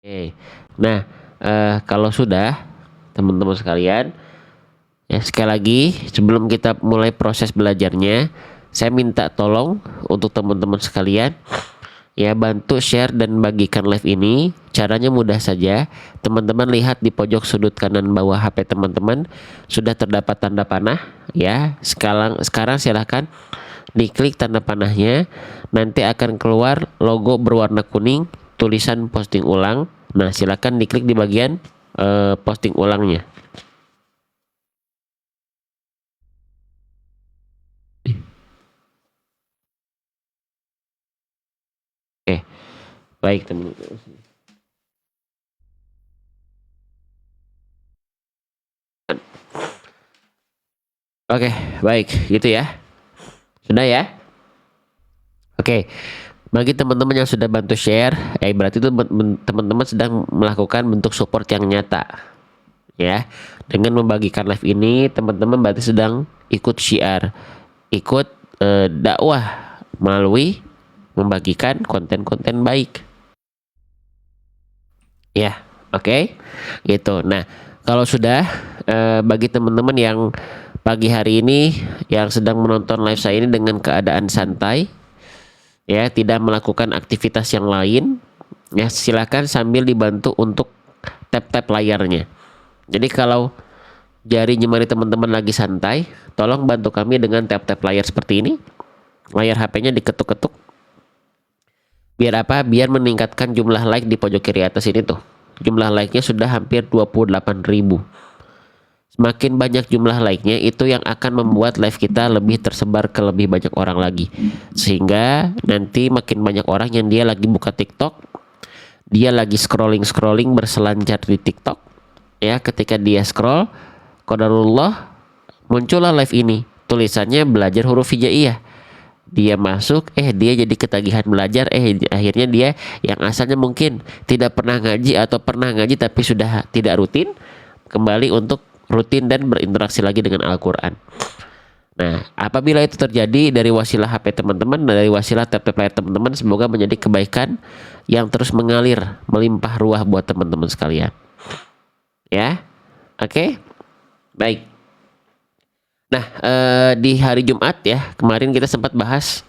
Oke. Nah, kalau sudah teman-teman sekalian, ya sekali lagi sebelum kita mulai proses belajarnya, saya minta tolong untuk teman-teman sekalian ya bantu share dan bagikan live ini. Caranya mudah saja. Teman-teman lihat di pojok sudut kanan bawah HP teman-teman sudah terdapat tanda panah ya. Sekarang silahkan diklik tanda panahnya, nanti akan keluar logo berwarna kuning tulisan posting ulang. Nah, silakan diklik di bagian posting ulangnya. Oke, baik teman-teman. Oke, baik, gitu ya. Sudah ya? Oke. Bagi teman-teman yang sudah bantu share, berarti itu teman-teman sedang melakukan bentuk support yang nyata. Ya. Dengan membagikan live ini, teman-teman berarti sedang ikut syiar, ikut dakwah melalui membagikan konten-konten baik. Ya, oke. Gitu. Nah, kalau sudah bagi teman-teman yang pagi hari ini yang sedang menonton live saya ini dengan keadaan santai, ya tidak melakukan aktivitas yang lain, ya silakan sambil dibantu untuk tap-tap layarnya. Jadi kalau jari jemari teman-teman lagi santai, tolong bantu kami dengan tap-tap layar seperti ini. Layar HP-nya diketuk-ketuk. Biar apa? Biar meningkatkan jumlah like di pojok kiri atas ini tuh. Jumlah like-nya sudah hampir 28.000. Semakin banyak jumlah like-nya, itu yang akan membuat live kita lebih tersebar ke lebih banyak orang lagi. Sehingga nanti makin banyak orang yang dia lagi buka TikTok, dia lagi scrolling berselancar di TikTok, ya ketika dia scroll, qadarullah muncullah live ini. Tulisannya belajar huruf hijaiyah. Dia masuk, dia jadi ketagihan belajar, akhirnya dia yang asalnya mungkin tidak pernah ngaji atau pernah ngaji tapi sudah tidak rutin, kembali untuk rutin dan berinteraksi lagi dengan Al-Quran. Nah, apabila itu terjadi dari wasilah HP teman-teman, dari wasilah tap-tap layar teman-teman, semoga menjadi kebaikan yang terus mengalir, melimpah ruah buat teman-teman sekalian. Ya, oke, baik. Nah, di hari Jumat ya, kemarin kita sempat bahas,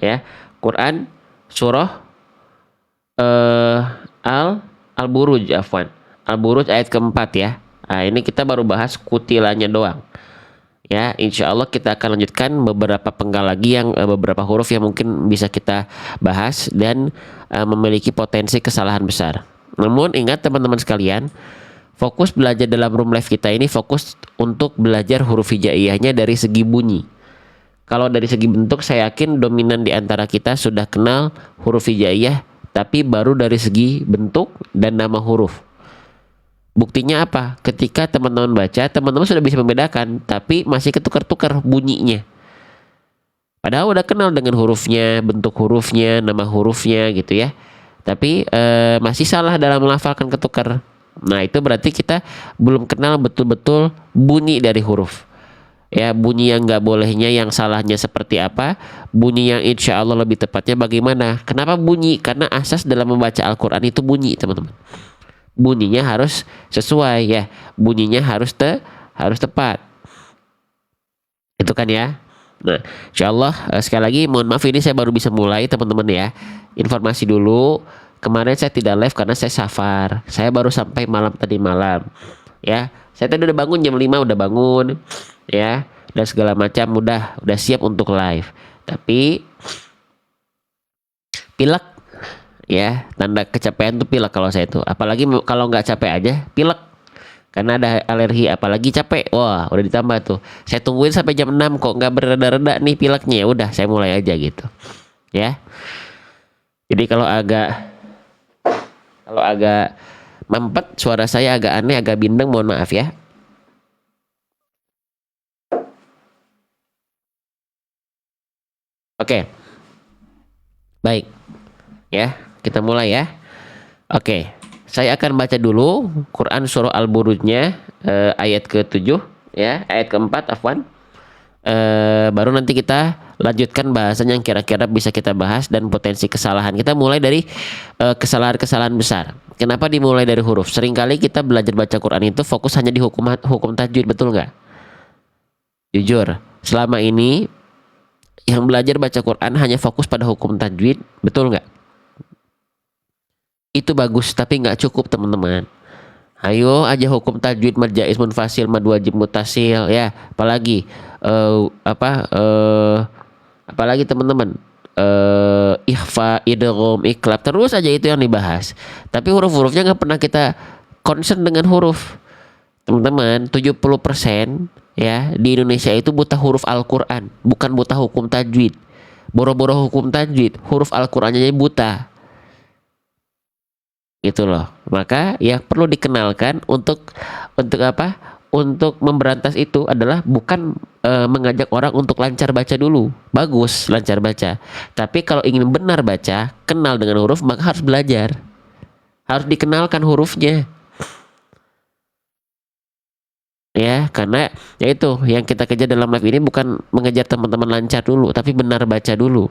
ya, Quran surah Al-Buruj, Al-Buruj ayat keempat ya. Nah, ini kita baru bahas kutilannya doang. Ya, insya Allah kita akan lanjutkan beberapa penggal lagi yang beberapa huruf yang mungkin bisa kita bahas dan memiliki potensi kesalahan besar. Namun ingat teman-teman sekalian, fokus belajar dalam room live kita ini fokus untuk belajar huruf hijaiyahnya dari segi bunyi. Kalau dari segi bentuk, saya yakin dominan di antara kita sudah kenal huruf hijaiyah, tapi baru dari segi bentuk dan nama huruf. Buktinya apa? Ketika teman-teman baca, teman-teman sudah bisa membedakan, tapi masih ketukar-tukar bunyinya. Padahal udah kenal dengan hurufnya, bentuk hurufnya, nama hurufnya gitu ya. Tapi masih salah dalam melafalkan, ketukar. Nah, itu berarti kita belum kenal betul-betul bunyi dari huruf. Ya, bunyi yang nggak bolehnya, yang salahnya seperti apa, bunyi yang insya Allah lebih tepatnya bagaimana. Kenapa bunyi? Karena asas dalam membaca Al-Quran itu bunyi, teman-teman. Bunyinya harus sesuai ya, bunyinya harus tepat, itu kan ya. Nah, insya Allah sekali lagi mohon maaf ini saya baru bisa mulai teman-teman ya. Informasi dulu, kemarin saya tidak live karena saya safar, saya baru sampai malam tadi malam ya. Saya tadi udah bangun jam 5, udah bangun ya, dan segala macam udah siap untuk live, tapi pilek ya, tanda kecapean tuh pilek kalau saya tuh, apalagi kalau nggak capek aja pilek karena ada alergi, apalagi capek, wah udah ditambah tuh. Saya tungguin sampai jam 6 kok nggak bereda-reda nih pileknya, ya udah saya mulai aja gitu ya. Jadi kalau agak mampet, suara saya agak aneh, agak bindeng, mohon maaf ya. Oke, baik ya, kita mulai ya. Oke, saya akan baca dulu Quran surah Al-Burujnya ayat ke-7 ya, ayat ke-4 afwan. Baru nanti kita lanjutkan bahasan yang kira-kira bisa kita bahas dan potensi kesalahan. Kita mulai dari kesalahan-kesalahan besar. Kenapa dimulai dari huruf? Seringkali kita belajar baca Quran itu fokus hanya di hukum tajwid, betul nggak? Jujur, selama ini yang belajar baca Quran hanya fokus pada hukum tajwid, betul nggak? Itu bagus, tapi nggak cukup teman-teman. Ayo aja hukum tajwid, mad jaiz, munfasil, mad wajib, mutasil, ya. Apalagi apalagi teman-teman, ikhfa, idgham, iklab, terus aja itu yang dibahas. Tapi huruf-hurufnya nggak pernah kita concern dengan huruf. Teman-teman, 70% ya di Indonesia itu buta huruf Al-Quran, bukan buta hukum tajwid. Boro-boro hukum tajwid, huruf Al-Qurannya buta. Gitu loh. Maka yang perlu dikenalkan untuk apa? Untuk memberantas itu adalah bukan mengajak orang untuk lancar baca dulu. Bagus lancar baca. Tapi kalau ingin benar baca, kenal dengan huruf, maka harus belajar. Harus dikenalkan hurufnya. Ya, karena yaitu yang kita kejar dalam live ini bukan mengejar teman-teman lancar dulu, tapi benar baca dulu.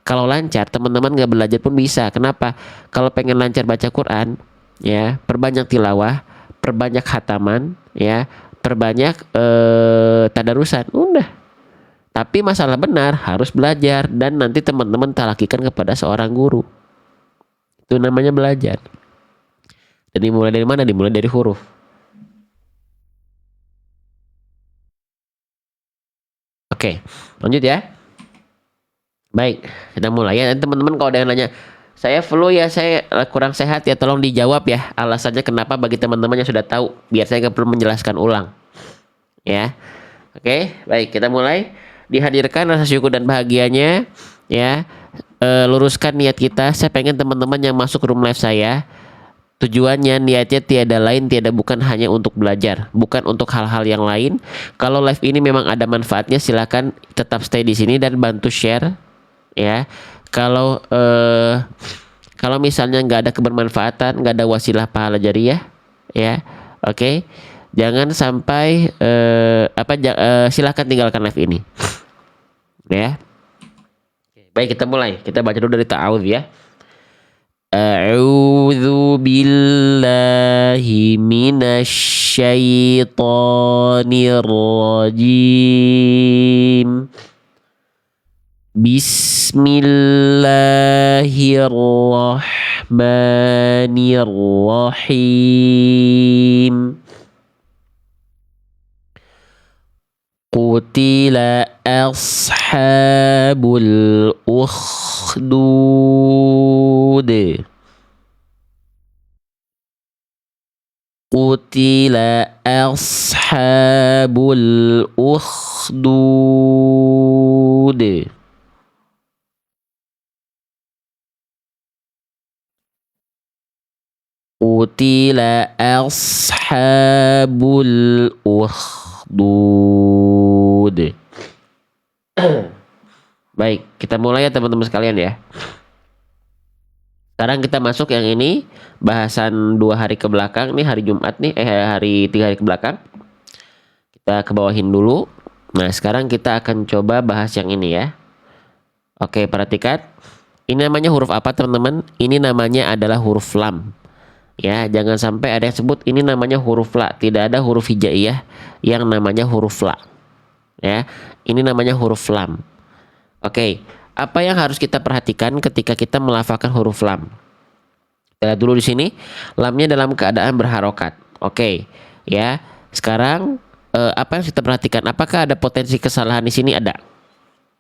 Kalau lancar, teman-teman nggak belajar pun bisa. Kenapa? Kalau pengen lancar baca Quran, ya perbanyak tilawah, perbanyak khataman, ya perbanyak tadarusan. Udah. Tapi masalah benar harus belajar dan nanti teman-teman talakikan kepada seorang guru. Itu namanya belajar. Dan dimulai dari mana? Dimulai dari huruf. Oke, lanjut ya. Baik, kita mulai ya. Teman-teman kalau ada yang nanya, saya flu ya, saya kurang sehat ya, tolong dijawab ya alasannya kenapa bagi teman-teman yang sudah tahu, biar saya nggak perlu menjelaskan ulang. Ya, oke, baik kita mulai. Dihadirkan rasa syukur dan bahagianya, ya. Luruskan niat kita. Saya pengen teman-teman yang masuk room live saya, tujuannya niatnya tiada lain tiada bukan hanya untuk belajar, bukan untuk hal-hal yang lain. Kalau live ini memang ada manfaatnya, silakan tetap stay di sini dan bantu share. Ya, kalau misalnya nggak ada kebermanfaatan, nggak ada wasilah pahala jariyah, ya, oke, jangan sampai silakan tinggalkan live ini, ya. Baik, kita mulai. Kita baca dulu dari ta'awudz ya. A'udzu billahi minasy syaithanir rajim. Bismillahirrahmanirrahim. Qutila ashabul ukhdud. Qutila ashabul ukhdud. Qutila ashabul ukhdud. Baik, kita mulai ya teman-teman sekalian ya. Sekarang kita masuk yang ini, bahasan 2 hari ke belakang nih, hari Jumat nih, hari 3 hari ke belakang. Kita ke bawahin dulu. Nah, sekarang kita akan coba bahas yang ini ya. Oke, perhatikan. Ini namanya huruf apa teman-teman? Ini namanya adalah huruf lam. Ya, jangan sampai ada yang sebut ini namanya huruf la. Tidak ada huruf hijaiyah yang namanya huruf la. Ya, ini namanya huruf lam. Oke, apa yang harus kita perhatikan ketika kita melafalkan huruf lam? Kita lihat dulu di sini, lamnya dalam keadaan berharokat. Oke, ya. Sekarang apa yang kita perhatikan? Apakah ada potensi kesalahan di sini? Ada.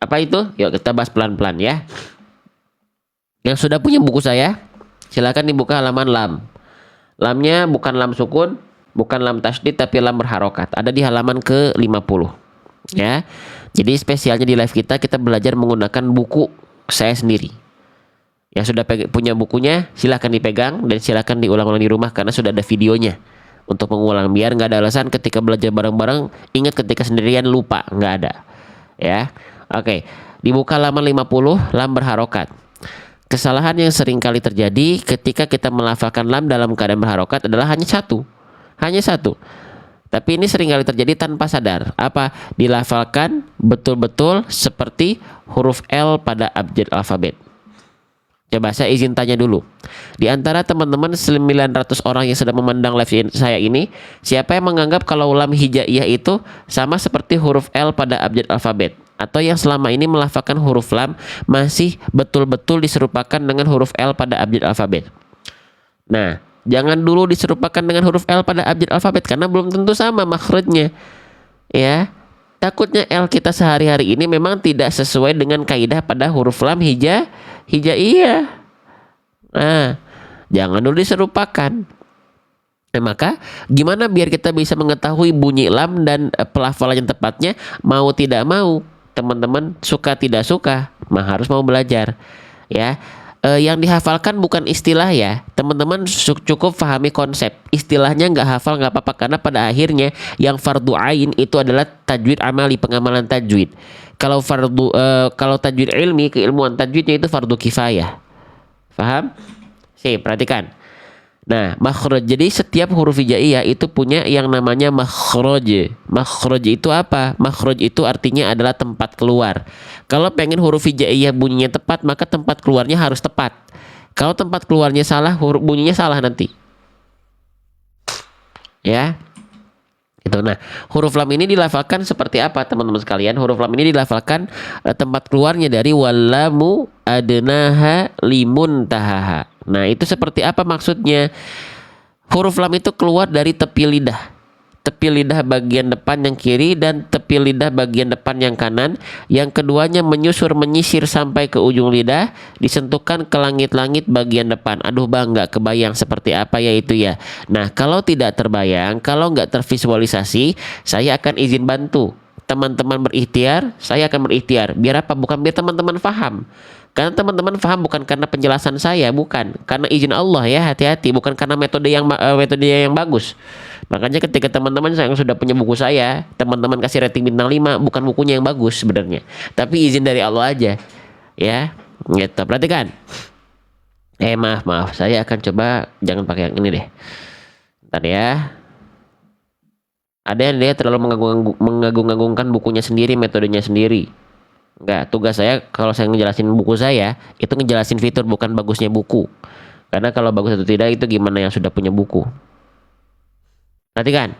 Apa itu? Yuk kita bahas pelan-pelan ya. Yang sudah punya buku saya, silakan dibuka halaman lam. Lamnya bukan lam sukun, bukan lam tasydid, tapi lam berharokat. Ada di halaman ke-50. Ya. Jadi spesialnya di live kita belajar menggunakan buku saya sendiri. Yang sudah punya bukunya silahkan dipegang dan silahkan diulang-ulang di rumah karena sudah ada videonya untuk mengulang, biar nggak ada alasan ketika belajar bareng-bareng ingat ketika sendirian lupa, nggak ada. Ya. Oke. Dibuka halaman 50, lam berharokat. Kesalahan yang sering kali terjadi ketika kita melafalkan lam dalam keadaan berharokat adalah hanya satu. Tapi ini seringkali terjadi tanpa sadar. Apa? Dilafalkan betul-betul seperti huruf L pada abjad alfabet. Coba saya izin tanya dulu. Di antara teman-teman 900 orang yang sedang memandang live saya ini, siapa yang menganggap kalau lam hijaiyah itu sama seperti huruf L pada abjad alfabet? Atau yang selama ini melafalkan huruf lam masih betul-betul diserupakan dengan huruf L pada abjad alfabet? Nah, jangan dulu diserupakan dengan huruf L pada abjad alfabet karena belum tentu sama makhrajnya. Ya, takutnya L kita sehari-hari ini memang tidak sesuai dengan kaidah pada huruf lam hijaiyah. Nah, jangan dulu diserupakan. Nah, maka gimana biar kita bisa mengetahui bunyi lam dan pelafalan yang tepatnya? Mau tidak mau, teman-teman suka tidak suka, harus mau belajar. Ya. Yang dihafalkan bukan istilah ya, teman-teman cukup pahami konsep. Istilahnya nggak hafal nggak apa-apa karena pada akhirnya yang fardu ain itu adalah tajwid amali, pengamalan tajwid. Kalau tajwid ilmi, keilmuan tajwidnya itu fardu kifayah. Paham? Perhatikan. Nah, makhraj. Jadi setiap huruf hijaiyah itu punya yang namanya makhraj. Makhraj itu apa? Makhraj itu artinya adalah tempat keluar. Kalau pengen huruf hijaiyah bunyinya tepat, maka tempat keluarnya harus tepat. Kalau tempat keluarnya salah, huruf bunyinya salah nanti. Ya. Itu. Nah, huruf lam ini dilafalkan seperti apa, teman-teman sekalian? Huruf lam ini dilafalkan tempat keluarnya dari wallamu adnaha limun tahaha. Nah, itu seperti apa maksudnya? Huruf lam itu keluar dari tepi lidah. Tepi lidah bagian depan yang kiri dan tepi lidah bagian depan yang kanan. Yang keduanya menyisir sampai ke ujung lidah, disentuhkan ke langit-langit bagian depan. Aduh bang, nggak kebayang seperti apa ya itu ya. Nah, kalau tidak terbayang, kalau nggak tervisualisasi, saya akan izin bantu. Teman-teman berikhtiar, saya akan berikhtiar. Biar apa? Bukan biar teman-teman paham. Karena teman-teman paham bukan karena penjelasan saya, bukan. Karena izin Allah ya, hati-hati. Bukan karena metode yang bagus. Makanya ketika teman-teman yang sudah punya buku saya, teman-teman kasih rating bintang 5, bukan bukunya yang bagus sebenarnya. Tapi izin dari Allah aja. Ya, gitu. Perhatikan. Maaf. Saya akan coba jangan pakai yang ini deh. Ntar ya. Ada yang dia terlalu mengagung-agungkan bukunya sendiri, metodenya sendiri. Enggak, tugas saya kalau saya ngejelasin buku saya, itu ngejelasin fitur bukan bagusnya buku. Karena kalau bagus atau tidak itu gimana yang sudah punya buku. Perhatikan,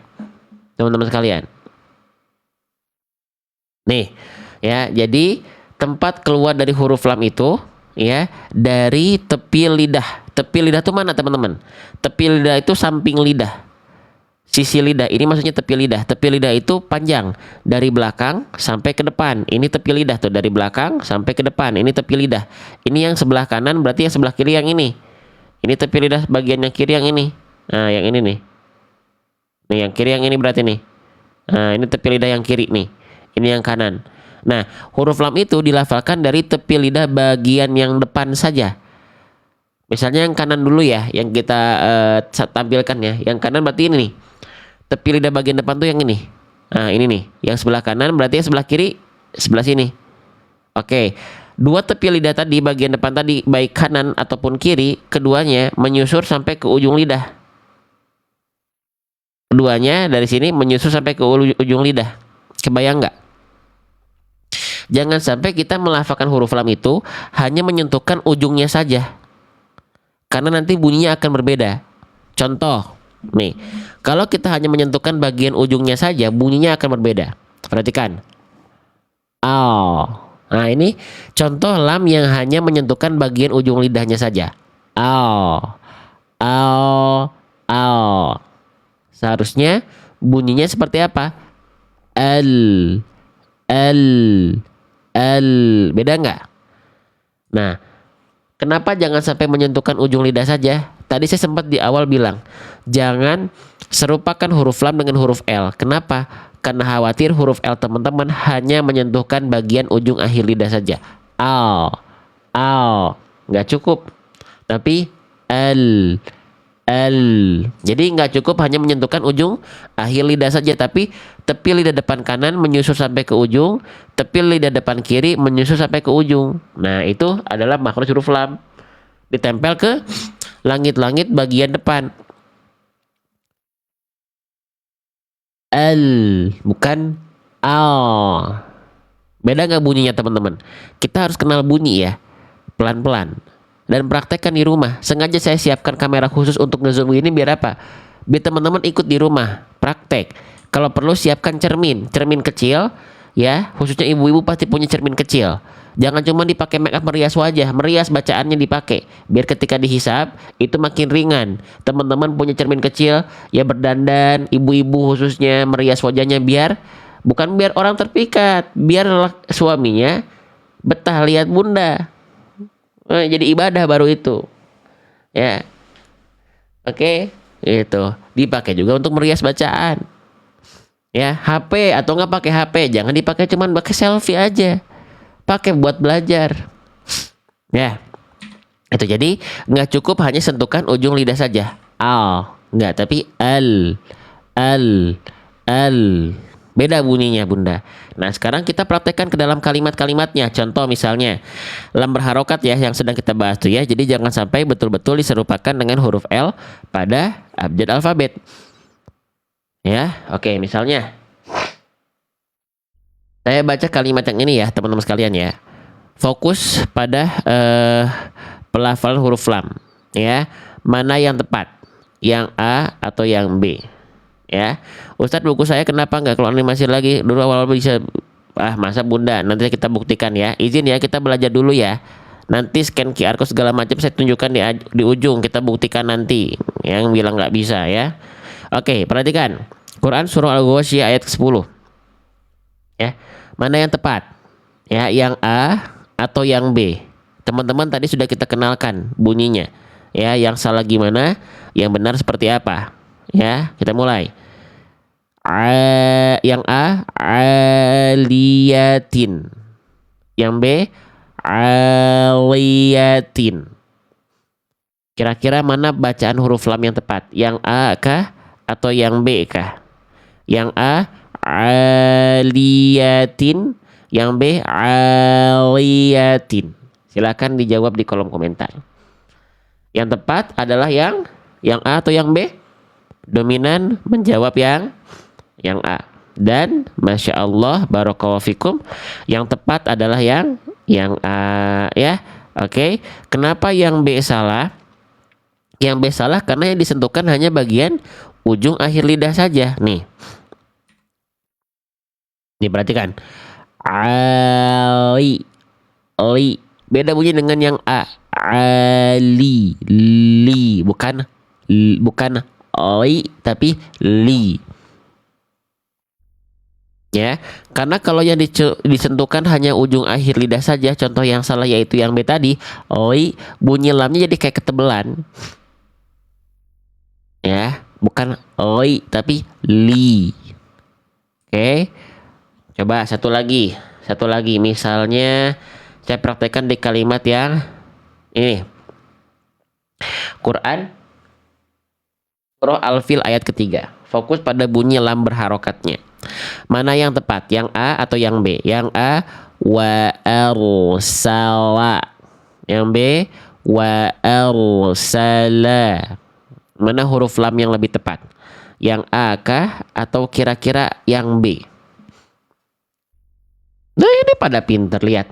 teman-teman sekalian. Nih, ya, jadi tempat keluar dari huruf lam itu, ya, dari tepi lidah. Tepi lidah itu mana, teman-teman? Tepi lidah itu samping lidah. Sisi lidah, ini maksudnya tepi lidah. Tepi lidah itu panjang dari belakang sampai ke depan. Ini tepi lidah tuh dari belakang sampai ke depan. Ini tepi lidah. Ini yang sebelah kanan berarti yang sebelah kiri yang ini. Ini tepi lidah bagian yang kiri yang ini. Nah, yang ini nih. Nih yang kiri yang ini berarti nih. Nah, ini tepi lidah yang kiri nih. Ini yang kanan. Nah, huruf lam itu dilafalkan dari tepi lidah bagian yang depan saja. Misalnya yang kanan dulu ya, yang kita tampilkan ya. Yang kanan berarti ini nih. Tepi lidah bagian depan tuh yang ini. Nah, ini nih. Yang sebelah kanan berarti yang sebelah kiri sebelah sini. Oke. Dua tepi lidah tadi bagian depan tadi baik kanan ataupun kiri, keduanya menyusur sampai ke ujung lidah. Keduanya dari sini menyusur sampai ke ujung lidah. Kebayang nggak? Jangan sampai kita melafalkan huruf lam itu hanya menyentuhkan ujungnya saja. Karena nanti bunyinya akan berbeda. Contoh, nih, kalau kita hanya menyentuhkan bagian ujungnya saja, bunyinya akan berbeda. Perhatikan. Al. Nah, ini contoh lam yang hanya menyentuhkan bagian ujung lidahnya saja. Al. Al. Al. Seharusnya bunyinya seperti apa? L. L. L. Beda nggak? Nah, kenapa jangan sampai menyentuhkan ujung lidah saja? Tadi saya sempat di awal bilang, jangan serupakan huruf lam dengan huruf L. Kenapa? Karena khawatir huruf L teman-teman hanya menyentuhkan bagian ujung akhir lidah saja. Al. Nggak cukup. Tapi L. Jadi nggak cukup hanya menyentuhkan ujung akhir lidah saja, tapi tepi lidah depan kanan menyusur sampai ke ujung, tepi lidah depan kiri menyusur sampai ke ujung. Nah, itu adalah makhraj huruf lam. Ditempel ke langit-langit bagian depan. Al, bukan al. Beda nggak bunyinya teman-teman? Kita harus kenal bunyi ya, pelan-pelan. Dan praktekkan di rumah. Sengaja saya siapkan kamera khusus untuk ngezoom ini biar apa? Biar teman-teman ikut di rumah, praktek. Kalau perlu siapkan cermin, cermin kecil ya, khususnya ibu-ibu pasti punya cermin kecil. Jangan cuma dipakai make up merias wajah, merias bacaannya dipakai. Biar ketika dihisap itu makin ringan. Teman-teman punya cermin kecil ya, berdandan, ibu-ibu khususnya merias wajahnya biar bukan biar orang terpikat, biar suaminya betah lihat bunda. Jadi ibadah baru itu. Ya. Oke, itu dipakai juga untuk merias bacaan. Ya, HP atau nggak pakai HP, jangan dipakai cuman pakai selfie aja. Pakai buat belajar. Ya. Itu jadi nggak cukup hanya sentukan ujung lidah saja. Al, nggak, tapi al. Al. Beda bunyinya bunda. Nah sekarang kita praktekkan ke dalam kalimat-kalimatnya. Contoh misalnya lam berharokat ya, yang sedang kita bahas tuh ya. Jadi jangan sampai betul-betul diserupakan dengan huruf L pada abjad alfabet. Ya, oke, misalnya saya baca kalimat yang ini ya teman-teman sekalian ya. Fokus pada pelafalan huruf lam ya. Mana yang tepat? Yang A atau yang B? Ya, Ustadz buku saya kenapa nggak keluar animasi lagi? Dulu awal bisa, masa bunda, nanti kita buktikan ya. Izin ya, kita belajar dulu ya. Nanti scan QR code segala macam saya tunjukkan di ujung, kita buktikan nanti. Yang bilang nggak bisa ya. Oke, perhatikan Quran surah Al-Ghasyiyah ayat ke-10 ya. Mana yang tepat? Ya, yang A atau yang B? Teman-teman tadi sudah kita kenalkan bunyinya ya. Yang salah gimana, yang benar seperti apa ya. Kita mulai. Yang A aliyatin, yang B aliyatin. Kira-kira mana bacaan huruf lam yang tepat? Yang A kah atau yang B kah? Yang A aliyatin, yang B aliyatin. Silakan dijawab di kolom komentar. Yang tepat adalah yang A atau yang B? Dominan menjawab yang A. Dan masya Allah barakallahu fikum, yang tepat adalah yang A ya. Oke, kenapa yang B salah? Yang B salah karena yang disentuhkan hanya bagian ujung akhir lidah saja. Nih perhatikan. Ali, beda bunyi dengan yang A. Ali, bukan li tapi li. Ya, karena kalau yang disentuhkan hanya ujung akhir lidah saja, contoh yang salah yaitu yang B tadi, bunyi lamnya jadi kayak ketebelan. Ya, bukan tapi li. Oke. Coba satu lagi. Misalnya saya praktekkan di kalimat yang ini. Quran surah Al-Fil ayat ketiga. Fokus pada bunyi lam berharokatnya. Mana yang tepat? Yang A atau yang B? Yang A wa arsala. Yang B wa arsala. Mana huruf lam yang lebih tepat? Yang A kah atau kira-kira yang B? Nah ini pada pinter, lihat.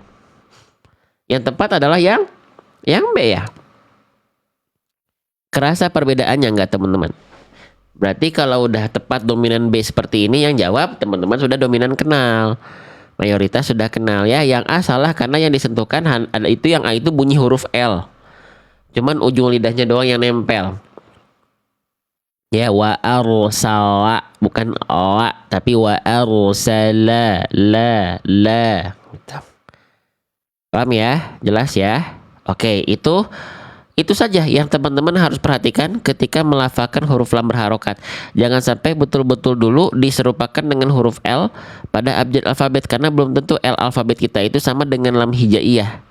Yang tepat adalah yang B ya. Kerasa perbedaannya nggak teman-teman? Berarti kalau udah tepat dominan B seperti ini, yang jawab teman-teman sudah dominan kenal. Mayoritas sudah kenal ya. Yang A salah karena yang disentuhkan ada itu, yang A itu bunyi huruf L. Cuman ujung lidahnya doang yang nempel. Ya, wa arsala bukan wa tapi wa arsala la. Gitu. Paham ya? Jelas ya? Oke, itu saja yang teman-teman harus perhatikan ketika melafalkan huruf lam berharokat. Jangan sampai betul-betul dulu diserupakan dengan huruf L pada abjad alfabet, karena belum tentu L alfabet kita itu sama dengan lam hijaiyah.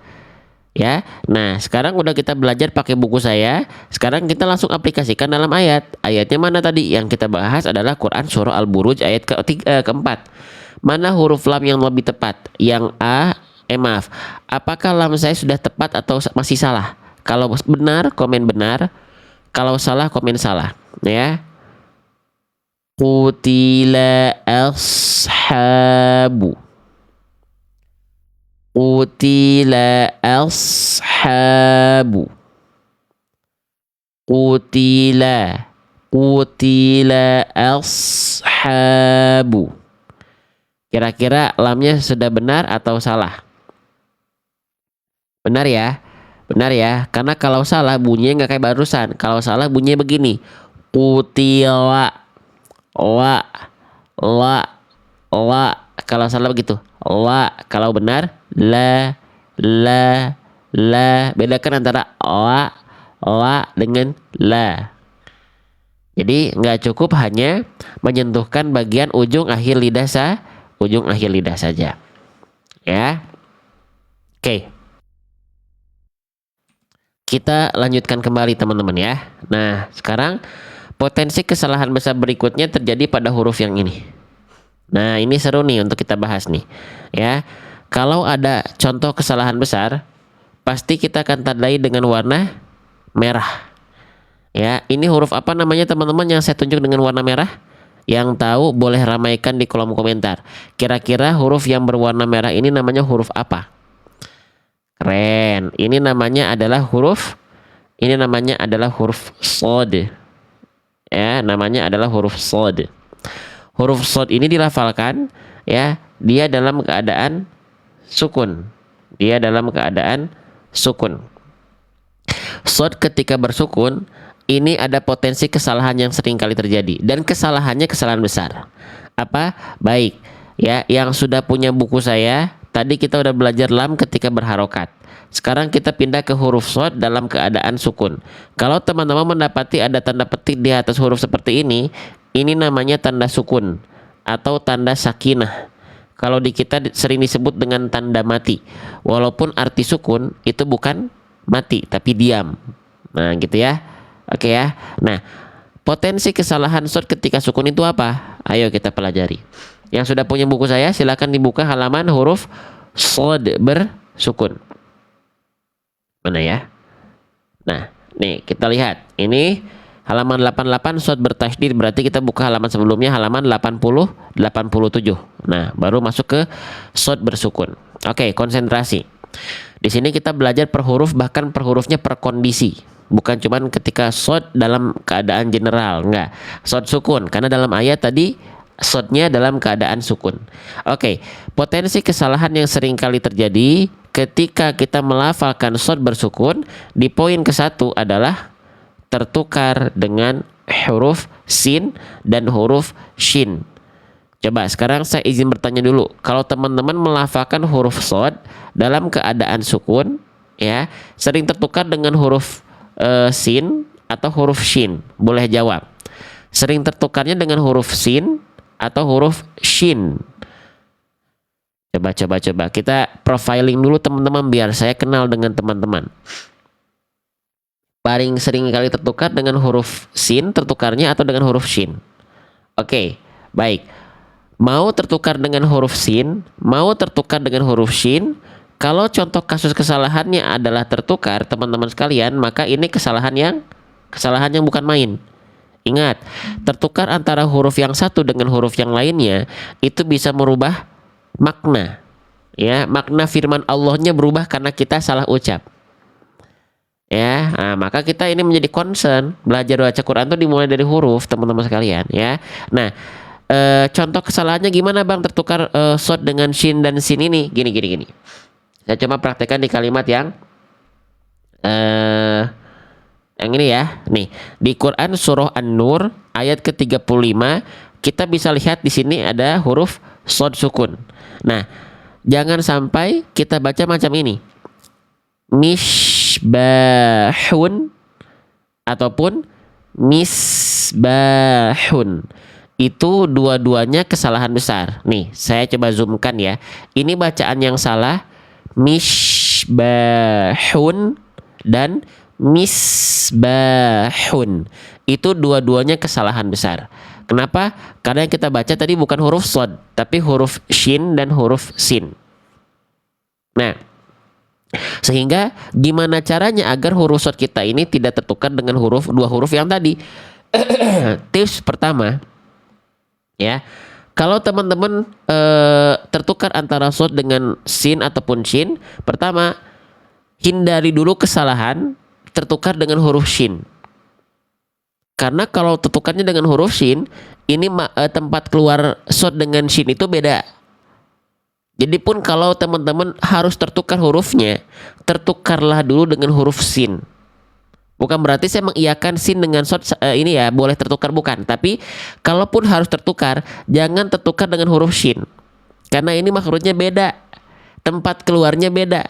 Ya, nah sekarang udah kita belajar pakai buku saya. Sekarang kita langsung aplikasikan dalam ayat. Ayatnya mana tadi? Yang kita bahas adalah Quran surah Al-Buruj ayat keempat. Mana huruf lam yang lebih tepat? Yang A, maaf. Apakah lam saya sudah tepat atau masih salah? Kalau benar, komen benar. Kalau salah, komen salah. Ya. Qutila ashabu. Qutila ashabu. Qutila. Qutila ashabu. Kira-kira lamnya sudah benar atau salah? Benar ya? Benar ya? Karena kalau salah bunyinya nggak kayak barusan. Kalau salah bunyinya begini. Qutila. La. La. La. Kalau salah begitu. La. Kalau benar. La. La. La. Bedakan antara la. La dengan la. Jadi nggak cukup hanya menyentuhkan bagian ujung akhir lidah saja. Ya. Oke. Kita lanjutkan kembali teman-teman ya. Nah, sekarang potensi kesalahan besar berikutnya terjadi pada huruf yang ini. Nah, ini seru nih untuk kita bahas nih. Ya. Kalau ada contoh kesalahan besar, pasti kita akan tandai dengan warna merah. Ya, ini huruf apa namanya teman-teman yang saya tunjuk dengan warna merah? Yang tahu boleh ramaikan di kolom komentar. Kira-kira huruf yang berwarna merah ini namanya huruf apa? Keren. Ini namanya adalah huruf shod. Ya, namanya adalah huruf shod. Huruf shod ini dilafalkan ya, dia dalam keadaan sukun. Shod ketika bersukun ini ada potensi kesalahan yang sering kali terjadi dan kesalahannya kesalahan besar. Apa? Baik ya, yang sudah punya buku saya tadi kita udah belajar lam ketika berharokat. Sekarang kita pindah ke huruf shod dalam keadaan sukun. Kalau teman-teman mendapati ada tanda petik di atas huruf seperti ini namanya tanda sukun atau tanda sakinah. Kalau di kita sering disebut dengan tanda mati. Walaupun arti sukun itu bukan mati tapi diam. Nah gitu ya. Oke ya. Nah, potensi kesalahan shod ketika sukun itu apa? Ayo kita pelajari. Yang sudah punya buku saya silakan dibuka halaman huruf shod bersukun. Mana ya? Nah, nih kita lihat. Ini halaman 88 shod bertasydid, berarti kita buka halaman sebelumnya halaman 80 87. Nah, baru masuk ke shod bersukun. Oke, konsentrasi. Di sini kita belajar per huruf, bahkan per hurufnya per kondisi. Bukan cuman ketika shod dalam keadaan general, enggak. Shod sukun, karena dalam ayat tadi shodnya dalam keadaan sukun. Oke, potensi kesalahan yang sering kali terjadi ketika kita melafalkan shod bersukun di poin ke-1 adalah tertukar dengan huruf sin dan huruf shin. Coba sekarang saya izin bertanya dulu. Kalau teman-teman melafalkan huruf shod dalam keadaan sukun, ya, sering tertukar dengan huruf sin atau huruf shin? Boleh jawab. Sering tertukarnya dengan huruf sin atau huruf shin? Coba. Kita profiling dulu teman-teman biar saya kenal dengan teman-teman. Paling sering kali tertukar dengan huruf sin tertukarnya atau dengan huruf shin? Oke, baik. Mau tertukar dengan huruf sin, mau tertukar dengan huruf shin. Kalau contoh kasus kesalahannya adalah tertukar, teman-teman sekalian, maka ini kesalahan yang bukan main. Ingat, tertukar antara huruf yang satu dengan huruf yang lainnya itu bisa merubah makna. Ya, makna firman Allahnya berubah karena kita salah ucap. Ya, nah, maka kita ini menjadi concern belajar baca Quran itu dimulai dari huruf, teman-teman sekalian. Ya, nah, contoh kesalahannya gimana bang tertukar shod dengan shin dan sin ini? Gini. Saya coba praktekkan di kalimat yang ini ya. Nih, di Quran surah An-Nur ayat ke-35 kita bisa lihat di sini ada huruf shod sukun. Nah, jangan sampai kita baca macam ini. Misbahun ataupun misbahun. Itu dua-duanya kesalahan besar. Nih, saya coba zoomkan ya. Ini bacaan yang salah. Misbahun dan misbahun. Itu dua-duanya kesalahan besar. Kenapa? Karena yang kita baca tadi bukan huruf shod, tapi huruf shin dan huruf sin. Nah, sehingga gimana caranya agar huruf shod kita ini tidak tertukar dengan dua huruf yang tadi? Tips pertama, ya. Kalau teman-teman tertukar antara sod dengan sin ataupun shin, pertama hindari dulu kesalahan tertukar dengan huruf shin. Karena kalau tertukarnya dengan huruf shin, ini tempat keluar sod dengan shin itu beda. Jadi pun kalau teman-teman harus tertukar hurufnya, tertukarlah dulu dengan huruf sin. Bukan berarti saya mengiyakan sin dengan sod ini ya boleh tertukar, bukan. Tapi kalaupun harus tertukar, jangan tertukar dengan huruf shin. Karena ini makhrajnya beda. Tempat keluarnya beda.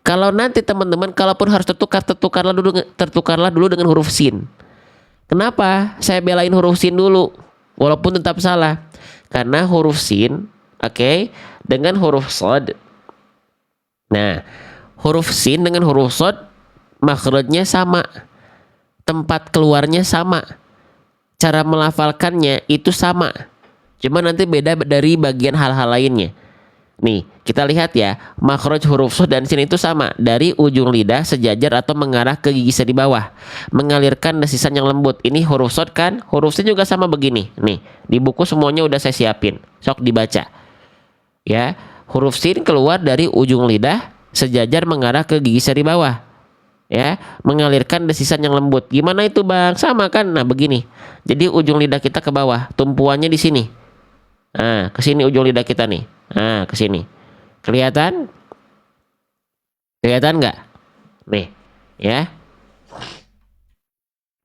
Kalau nanti teman-teman kalaupun harus tertukarlah dulu dengan huruf sin. Kenapa saya belain huruf sin dulu walaupun tetap salah? Karena huruf sin, oke, dengan huruf sod. Nah, huruf sin dengan huruf sod makhrajnya sama. Tempat keluarnya sama. Cara melafalkannya itu sama. Cuma nanti beda dari bagian hal-hal lainnya. Nih, kita lihat ya, makhraj huruf sod dan sin itu sama, dari ujung lidah sejajar atau mengarah ke gigi seri bawah, mengalirkan desisan yang lembut. Ini huruf sod kan, huruf sin juga sama begini. Nih, di buku semuanya udah saya siapin, sok dibaca. Ya, huruf sin keluar dari ujung lidah sejajar mengarah ke gigi seri bawah. Ya, mengalirkan desisan yang lembut. Gimana itu, Bang? Sama kan? Nah, begini. Jadi ujung lidah kita ke bawah, tumpuannya di sini. Nah, ke sini ujung lidah kita nih. Nah, ke sini. Kelihatan? Kelihatan nggak? Nih, ya.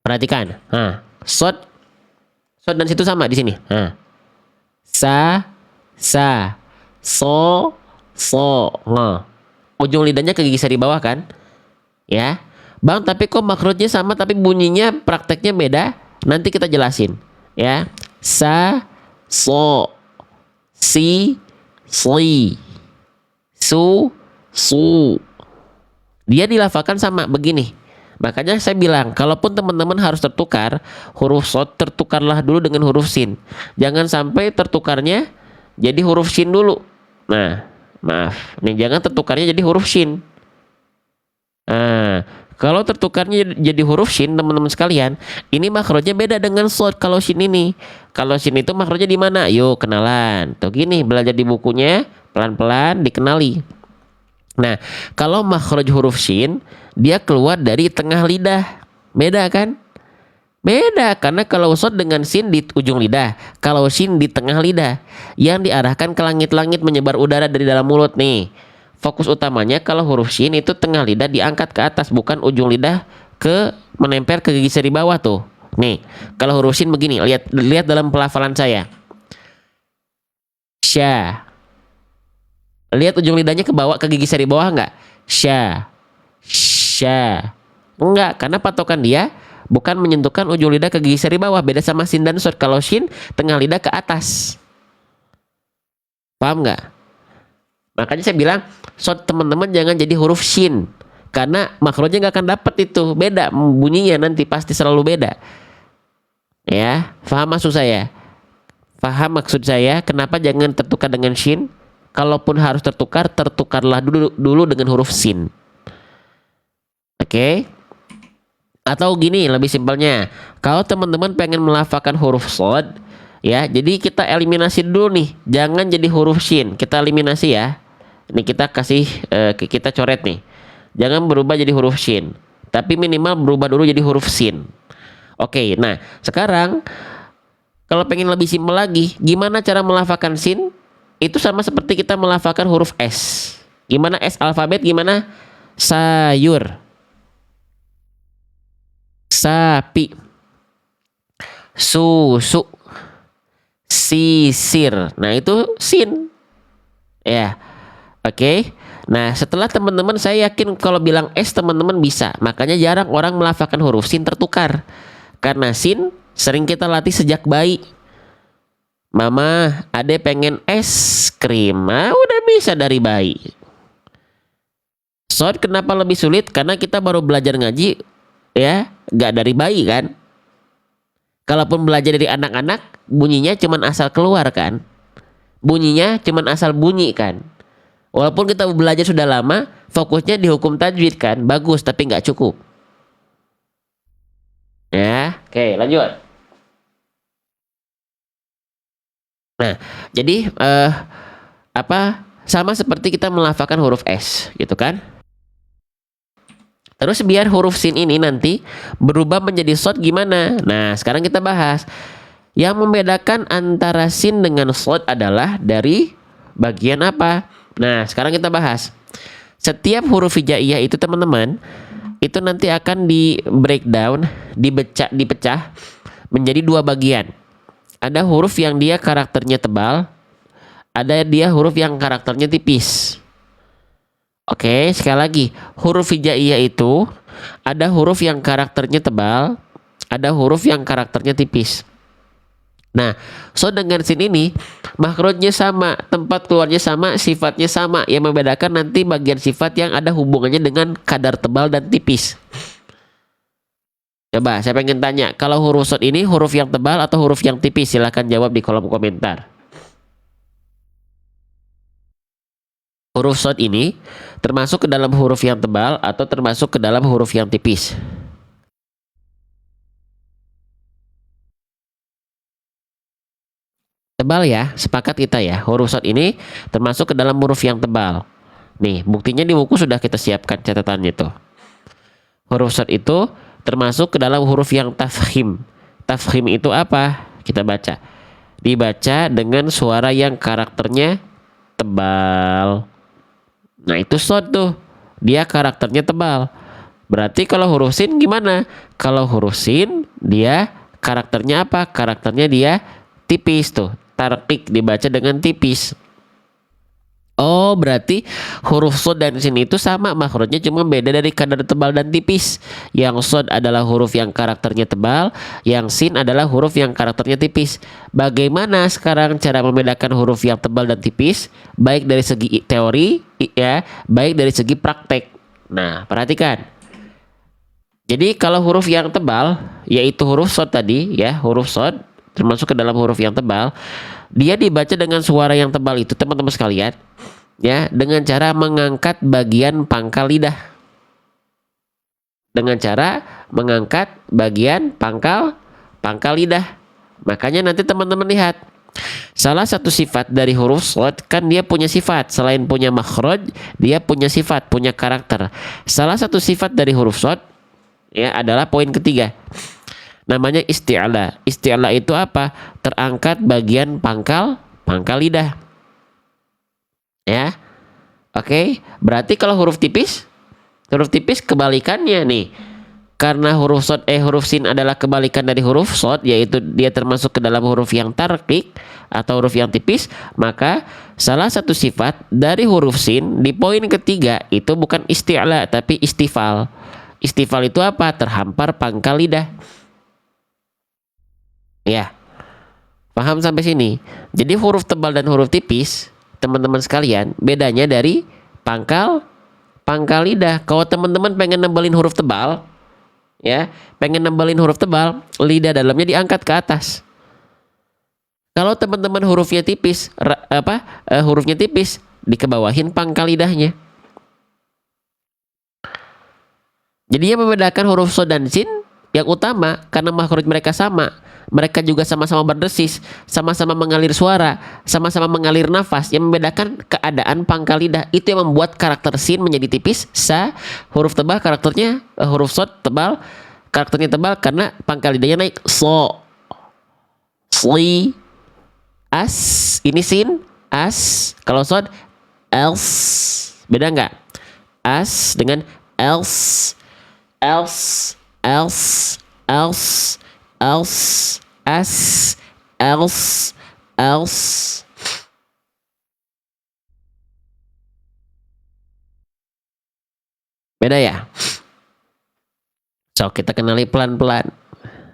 Perhatikan. Nah, sod dan situ sama di sini. Nah. Sa, so, nah. Ujung lidahnya ke gigi seri bawah kan? Ya. Bang, tapi kok makrotnya sama tapi bunyinya prakteknya beda? Nanti kita jelasin, ya. Sa, so, si, su. Dia dilafalkan sama begini. Makanya saya bilang, kalaupun teman-teman harus tertukar huruf sod, tertukarlah dulu dengan huruf sin. Jangan sampai tertukarnya jadi huruf shin dulu. Nah, maaf. Nih, jangan tertukarnya jadi huruf shin. Nah, kalau tertukarnya jadi huruf shin, teman-teman sekalian, ini makhrajnya beda dengan sod. Kalau shin ini, kalau shin itu makhrajnya di mana? Yuk kenalan. Tuh gini, belajar di bukunya, pelan-pelan dikenali. Nah, kalau makhraj huruf shin, dia keluar dari tengah lidah. Beda kan? Beda, karena kalau sod dengan sin di ujung lidah, kalau shin di tengah lidah, yang diarahkan ke langit-langit menyebar udara dari dalam mulut nih. Fokus utamanya kalau huruf shin itu tengah lidah diangkat ke atas, bukan ujung lidah menempel ke gigi seri bawah tuh. Nih, kalau huruf shin begini, lihat dalam pelafalan saya. Sya. Lihat ujung lidahnya ke bawah, ke gigi seri bawah nggak? Sya. Enggak, karena patokan dia bukan menyentuhkan ujung lidah ke gigi seri bawah. Beda sama sin dan sod. Kalau shin tengah lidah ke atas. Paham nggak? Makanya saya bilang, sod teman-teman jangan jadi huruf shin, karena makhrajnya nggak akan dapat itu. Beda bunyinya, nanti pasti selalu beda. Ya, paham maksud saya? Paham maksud saya? Kenapa jangan tertukar dengan shin? Kalaupun harus tertukar, tertukarlah dulu dengan huruf sin. Oke? Atau gini, lebih simpelnya, kalau teman-teman pengen melafalkan huruf sod, ya, jadi kita eliminasi dulu nih, jangan jadi huruf shin. Kita eliminasi ya. Ini kita kasih, kita coret nih. Jangan berubah jadi huruf shin, tapi minimal berubah dulu jadi huruf sin. Oke, nah sekarang kalau pengen lebih simpel lagi, gimana cara melafalkan sin? Itu sama seperti kita melafalkan huruf S. Gimana S alfabet? Gimana? Sayur, sapi, susu, sisir. Nah itu sin. Ya. Oke. Nah, setelah teman-teman, saya yakin kalau bilang S teman-teman bisa. Makanya jarang orang melafalkan huruf sin tertukar. Karena sin sering kita latih sejak bayi. Mama, Ade pengen es krim. Nah, udah bisa dari bayi. Sod kenapa lebih sulit? Karena kita baru belajar ngaji, ya, gak dari bayi kan. Kalaupun belajar dari anak-anak, bunyinya cuman asal keluar kan. Bunyinya cuman asal bunyi kan. Walaupun kita belajar sudah lama, fokusnya di hukum tajwid kan, bagus tapi nggak cukup. Ya, oke lanjut. Nah, jadi sama seperti kita melafalkan huruf S gitu kan. Terus biar huruf sin ini nanti berubah menjadi shod gimana? Nah, sekarang kita bahas. Yang membedakan antara sin dengan shod adalah dari bagian apa? Nah, sekarang kita bahas. Setiap huruf hijaiyah itu teman-teman, itu nanti akan di breakdown, dipecah menjadi dua bagian. Ada huruf yang dia karakternya tebal, ada dia huruf yang karakternya tipis. Oke, sekali lagi, huruf hijaiyah itu ada huruf yang karakternya tebal, ada huruf yang karakternya tipis. Nah, so dengan sin ini makhrajnya sama, tempat keluarnya sama, sifatnya sama. Yang membedakan nanti bagian sifat yang ada hubungannya dengan kadar tebal dan tipis. Coba, saya pengen tanya, kalau huruf shad ini huruf yang tebal atau huruf yang tipis? Silahkan jawab di kolom komentar. Huruf shad ini termasuk ke dalam huruf yang tebal atau termasuk ke dalam huruf yang tipis? Tebal ya, sepakat kita ya. Huruf shad ini termasuk ke dalam huruf yang tebal. Nih, buktinya di buku sudah kita siapkan catatannya tuh. Huruf shad itu termasuk ke dalam huruf yang tafkhim. Tafkhim itu apa? Kita baca. Dibaca dengan suara yang karakternya tebal. Nah, itu shad tuh. Dia karakternya tebal. Berarti kalau huruf sin gimana? Kalau huruf sin dia karakternya apa? Karakternya dia tipis tuh. Tarqiq dibaca dengan tipis. Oh, berarti huruf shad dan sin itu sama makhrajnya, cuma beda dari kadar tebal dan tipis. Yang shad adalah huruf yang karakternya tebal, yang sin adalah huruf yang karakternya tipis. Bagaimana sekarang cara membedakan huruf yang tebal dan tipis? Baik dari segi teori ya, baik dari segi praktek. Nah, perhatikan. Jadi kalau huruf yang tebal, yaitu huruf shad tadi ya, huruf shad termasuk ke dalam huruf yang tebal, dia dibaca dengan suara yang tebal itu teman-teman sekalian ya, dengan cara mengangkat bagian pangkal lidah, dengan cara mengangkat bagian pangkal lidah. Makanya nanti teman-teman lihat, salah satu sifat dari huruf shad kan dia punya sifat, selain punya makhraj dia punya sifat, punya karakter. Salah satu sifat dari huruf shad ya adalah poin ketiga, namanya isti'la. Isti'la itu apa? Terangkat bagian pangkal lidah. Ya. Oke, berarti kalau huruf tipis kebalikannya nih. Karena huruf sin adalah kebalikan dari huruf shad, yaitu dia termasuk ke dalam huruf yang tarqiq atau huruf yang tipis, maka salah satu sifat dari huruf sin di poin ketiga itu bukan isti'la tapi istifal. Istifal itu apa? Terhampar pangkal lidah. Ya, paham sampai sini? Jadi huruf tebal dan huruf tipis, teman-teman sekalian, bedanya dari pangkal lidah. Kalau teman-teman pengen nebelin huruf tebal, ya, lidah dalamnya diangkat ke atas. Kalau teman-teman hurufnya tipis, hurufnya tipis, dikebawahin pangkal lidahnya. Jadi yang membedakan huruf shad dan sin yang utama karena makhraj mereka sama. Mereka juga sama-sama berdesis, sama-sama mengalir suara, sama-sama mengalir nafas. Yang membedakan keadaan pangkal lidah itu yang membuat karakter sin menjadi tipis. Huruf tebal karakternya, huruf shad tebal karakternya tebal karena pangkal lidahnya naik. Sli, as, ini sin, as. Kalau shad, else. Beda nggak? As dengan else, else, else, else, else, as, else, else. Beda ya? So, kita kenali pelan-pelan,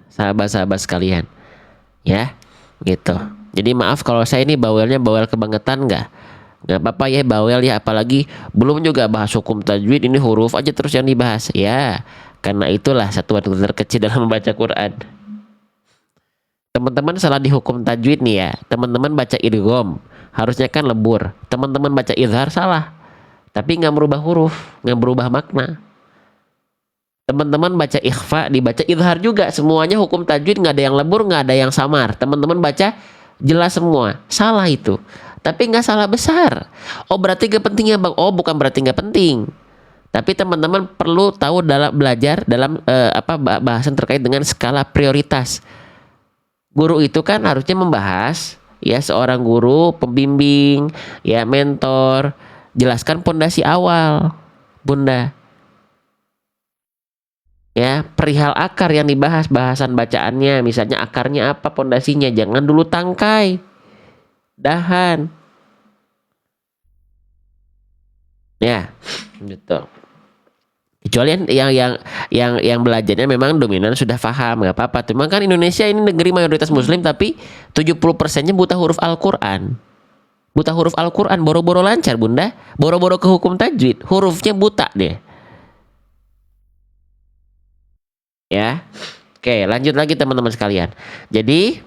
sahabat-sahabat sekalian. Ya, gitu. Jadi maaf kalau saya ini bawelnya bawel kebangetan nggak apa-apa ya, bawel ya, apalagi belum juga bahas hukum tajwid, ini huruf aja terus yang dibahas. Ya, karena itulah satuan terkecil dalam membaca Quran. Teman-teman salah di hukum tajwid nih ya. Teman-teman baca idgham, harusnya kan lebur. Teman-teman baca izhar salah. Tapi nggak merubah huruf, nggak berubah makna. Teman-teman baca ikhfa, dibaca izhar juga. Semuanya hukum tajwid, nggak ada yang lebur, nggak ada yang samar. Teman-teman baca jelas semua. Salah itu. Tapi nggak salah besar. Oh berarti gak penting ya bang? Oh bukan berarti nggak penting. Tapi teman-teman perlu tahu dalam belajar dalam bahasan terkait dengan skala prioritas. Guru itu kan harusnya membahas ya, seorang guru, pembimbing, ya mentor, jelaskan pondasi awal, Bunda. Ya, perihal akar yang dibahas, bahasan bacaannya, misalnya akarnya apa, pondasinya, jangan dulu tangkai, dahan. Ya, gitu. Kecuali yang belajarnya memang dominan sudah paham, nggak apa-apa. Cuma kan Indonesia ini negeri mayoritas muslim tapi 70%-nya buta huruf Al-Qur'an. Buta huruf Al-Qur'an, boro-boro lancar, Bunda. Boro-boro ke hukum tajwid, hurufnya buta deh. Ya. Oke, lanjut lagi teman-teman sekalian. Jadi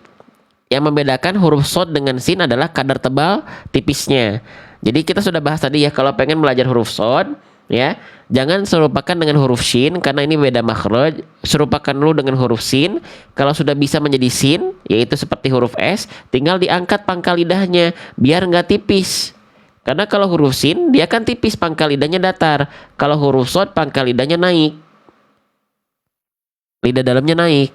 yang membedakan huruf shad dengan sin adalah kadar tebal tipisnya. Jadi kita sudah bahas tadi ya, kalau pengen belajar huruf shad ya, jangan serupakan dengan huruf shin karena ini beda makhraj. Serupakan dulu dengan huruf sin. Kalau sudah bisa menjadi sin, yaitu seperti huruf S, tinggal diangkat pangkal lidahnya biar nggak tipis. Karena kalau huruf sin dia kan tipis, pangkal lidahnya datar. Kalau huruf shad pangkal lidahnya naik. Lidah dalamnya naik.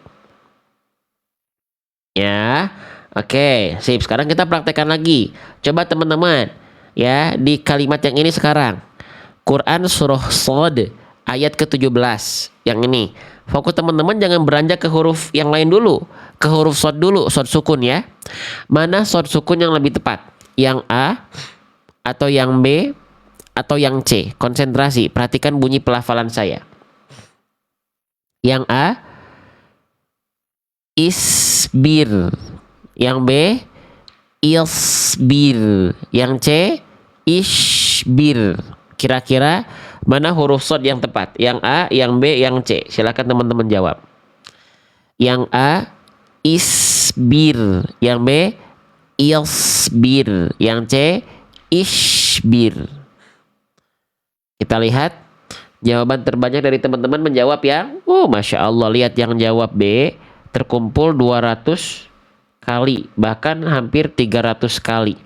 Ya. Oke, sip. Sekarang kita praktekkan lagi. Coba teman-teman ya, di kalimat yang ini sekarang. Quran surah Shad ayat ke-17 yang ini. Fokus teman-teman jangan beranjak ke huruf yang lain dulu. Ke huruf shad dulu, shad sukun ya. Mana shad sukun yang lebih tepat? Yang A atau yang B atau yang C? Konsentrasi, perhatikan bunyi pelafalan saya. Yang A isbir, yang B isbir, yang C isbir. Kira-kira mana huruf shad yang tepat? Yang A, yang B, yang C? Silakan teman-teman jawab. Yang A isbir, yang B isbir, yang C isbir. Kita lihat jawaban terbanyak dari teman-teman menjawab yang Masya Allah, lihat yang jawab B terkumpul 200 kali, bahkan hampir 300 kali.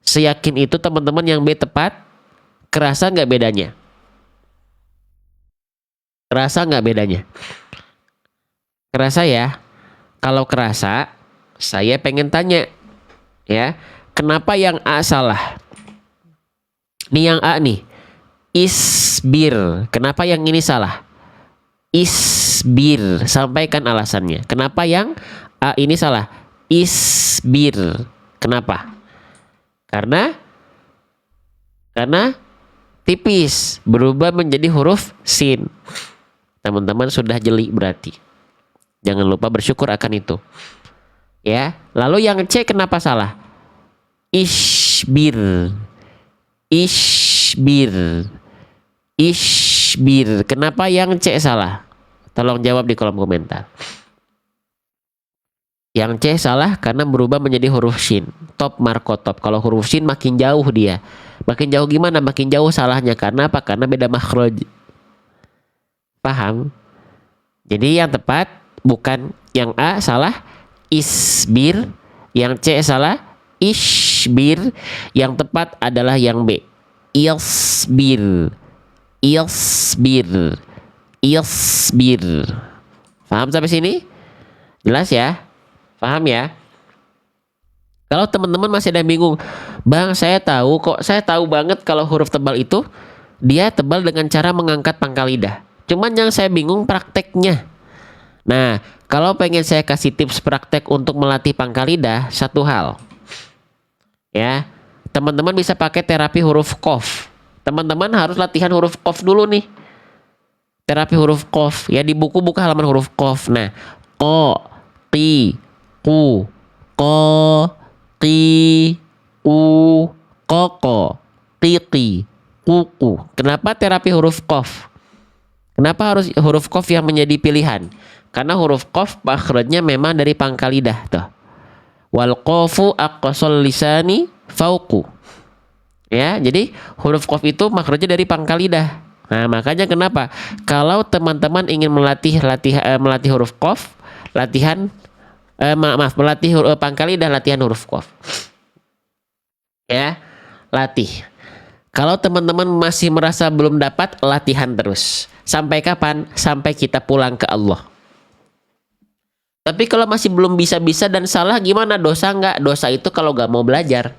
Seyakin itu teman-teman yang B tepat. Kerasa nggak bedanya? Kerasa nggak bedanya? Kerasa ya? Kalau kerasa, saya pengen tanya ya, kenapa yang A salah? Nih yang A nih, isbir. Kenapa yang ini salah? Isbir. Sampaikan alasannya. Kenapa yang A ini salah? Isbir. Kenapa? Karena tipis, berubah menjadi huruf sin. Teman-teman sudah jeli berarti. Jangan lupa bersyukur akan itu. Ya. Lalu yang C kenapa salah? Isbir. Isbir. Isbir. Kenapa yang C salah? Tolong jawab di kolom komentar. Yang C salah karena berubah menjadi huruf shin. Top marko top. Kalau huruf shin makin jauh dia. Makin jauh gimana? Makin jauh salahnya. Karena apa? Karena beda makhraj. Paham? Jadi yang tepat bukan yang A salah isbir. Yang C salah isbir. Yang tepat adalah yang B. Isbir. Isbir. Isbir. Paham sampai sini? Jelas ya? Paham ya? Kalau teman-teman masih ada yang bingung, Bang, saya tahu banget kalau huruf tebal itu dia tebal dengan cara mengangkat pangkal lidah. Cuman yang saya bingung prakteknya. Nah, kalau pengen saya kasih tips praktek untuk melatih pangkal lidah, satu hal. Ya, teman-teman bisa pakai terapi huruf qaf. Teman-teman harus latihan huruf qaf dulu nih. Terapi huruf qaf. Ya, di buku buka halaman huruf qaf. Nah, ko, ti, ku, ko, ti, u, koko, titi, kuku. Kenapa terapi huruf qaf? Kenapa harus huruf qaf yang menjadi pilihan? Karena huruf qaf makhrajnya memang dari pangkal lidah tuh. Wal qafu aqsal lisani fauqu. Ya, jadi huruf qaf itu makhrajnya dari pangkal lidah. Nah, makanya kenapa kalau teman-teman ingin melatih huruf qaf, latihan Maaf, melatih pangkal lidah, latihan huruf qaf. Ya, latih. Kalau teman-teman masih merasa belum dapat, latihan terus. Sampai kapan? Sampai kita pulang ke Allah. Tapi kalau masih belum bisa-bisa dan salah, gimana? Dosa nggak? Dosa itu kalau nggak mau belajar.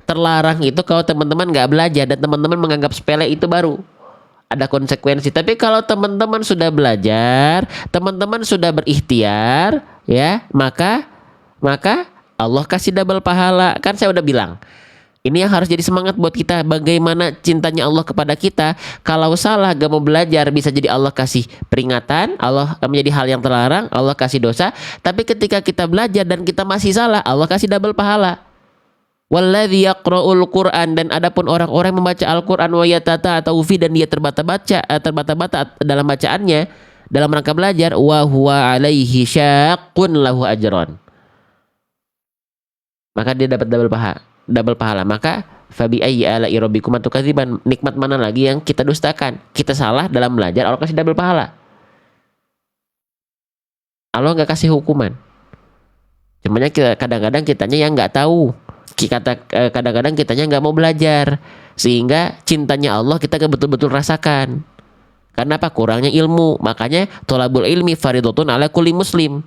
Terlarang itu kalau teman-teman nggak belajar dan teman-teman menganggap sepele, itu baru ada konsekuensi. Tapi kalau teman-teman sudah belajar, teman-teman sudah berikhtiar, ya, maka Allah kasih double pahala. Kan saya udah bilang. Ini yang harus jadi semangat buat kita. Bagaimana cintanya Allah kepada kita. Kalau salah gak mau belajar, bisa jadi Allah kasih peringatan, Allah menjadi hal yang terlarang, Allah kasih dosa. Tapi ketika kita belajar dan kita masih salah, Allah kasih double pahala. Walladzi yaqra'ul Qur'an, dan adapun orang-orang yang membaca Al-Qur'an wa yatata'u fi, dan dia terbata-bata dalam bacaannya, dalam rangka belajar, wa huwa alaihi syaqqun lahu ajran. Maka dia dapat double pahala. Maka fabi ayyi ala'i rabbikuma tukadziban, nikmat mana lagi yang kita dustakan? Kita salah dalam belajar, Allah kasih double pahala. Allah nggak kasih hukuman. Cuman kadang-kadang kitanya yang nggak tahu. Kadang-kadang kitanya nggak mau belajar, sehingga cintanya Allah kita nggak betul-betul rasakan. Karena apa? Kurangnya ilmu. Makanya thalabul ilmi fardhatun ala kulli muslim.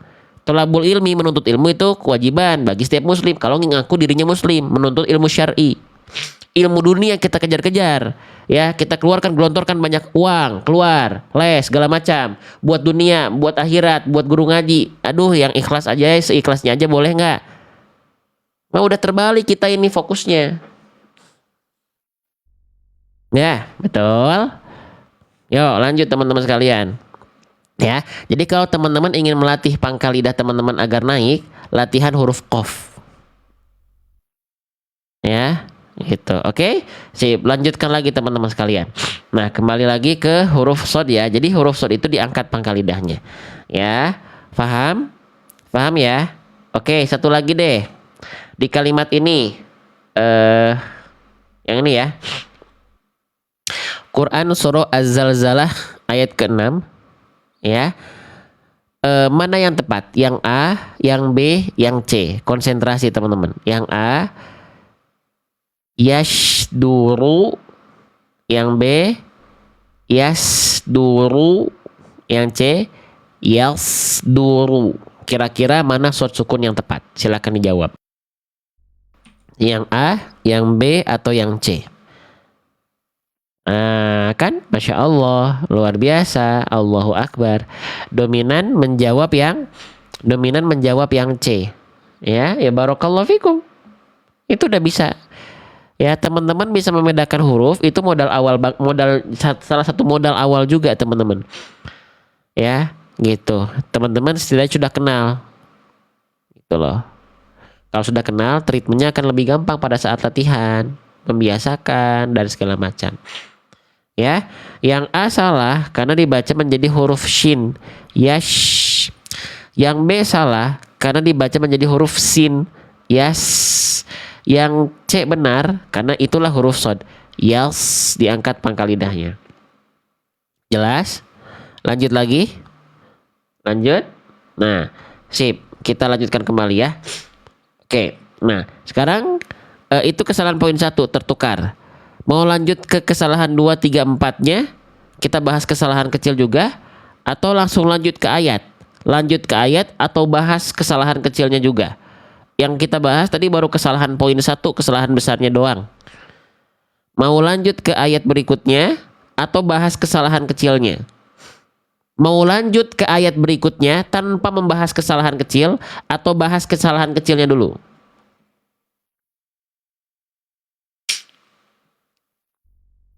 Thalabul ilmi, menuntut ilmu itu kewajiban bagi setiap muslim. Kalau ngaku dirinya muslim, menuntut ilmu syar'i. Ilmu dunia kita kejar-kejar, ya, kita keluarkan, gelontorkan banyak uang, keluar les segala macam, buat dunia, buat akhirat, buat guru ngaji. Aduh, yang ikhlas aja, seikhlasnya aja, boleh nggak? Nah, udah terbalik kita ini fokusnya. Ya, betul. Yuk lanjut teman-teman sekalian. Ya, jadi kalau teman-teman ingin melatih pangkal lidah teman-teman agar naik, latihan huruf qaf. Ya, gitu. Oke, sip. Lanjutkan lagi teman-teman sekalian. Nah, kembali lagi ke huruf shad ya. Jadi huruf shad itu diangkat pangkal lidahnya. Ya, paham? Paham ya? Oke, satu lagi deh. Di kalimat ini, yang ini ya. Quran surah Az-Zalzalah ayat ke-6, ya. Mana yang tepat? Yang A, yang B, yang C. Konsentrasi teman-teman. Yang A yasduru, yang B yasduru, yang C yasduru. Kira-kira mana shad sukun yang tepat? Silakan dijawab. Yang A, yang B, atau yang C? Kan Masya Allah, luar biasa, Allahu Akbar. Dominan menjawab yang C. Ya barakallahu fikum. Itu udah bisa. Ya, teman-teman bisa membedakan huruf, itu salah satu modal awal juga teman-teman. Ya, gitu. Teman-teman setidaknya sudah kenal. Gitu loh. Kalau sudah kenal, treatmentnya akan lebih gampang pada saat latihan, membiasakan, dan segala macam. Ya, yang A salah karena dibaca menjadi huruf shin, yash. Yang B salah karena dibaca menjadi huruf sin, yas. Yang C benar karena itulah huruf shad, yas, diangkat pangkal lidahnya. Jelas? Lanjut lagi. Lanjut. Nah, sip. Kita lanjutkan kembali ya. Oke, nah sekarang itu kesalahan poin 1 tertukar. Mau lanjut ke kesalahan 2, 3, 4-nya? Kita bahas kesalahan kecil juga? Atau langsung lanjut ke ayat? Lanjut ke ayat atau bahas kesalahan kecilnya juga? Yang kita bahas tadi baru kesalahan poin 1, kesalahan besarnya doang. Mau lanjut ke ayat berikutnya atau bahas kesalahan kecilnya? Mau lanjut ke ayat berikutnya tanpa membahas kesalahan kecil atau bahas kesalahan kecilnya dulu?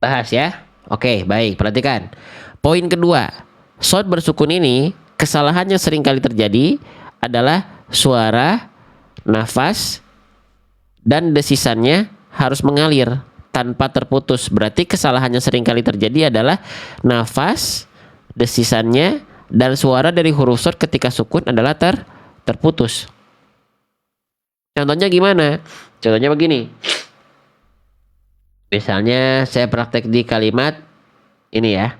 Bahas ya. Oke, baik, perhatikan. Poin kedua, shad bersukun ini kesalahannya sering kali terjadi adalah suara, nafas, dan desisannya harus mengalir tanpa terputus. Berarti kesalahannya sering kali terjadi adalah nafas, desisannya, dan suara dari huruf shad ketika sukun adalah terputus. Contohnya gimana? Contohnya begini. Misalnya saya praktek di kalimat ini ya.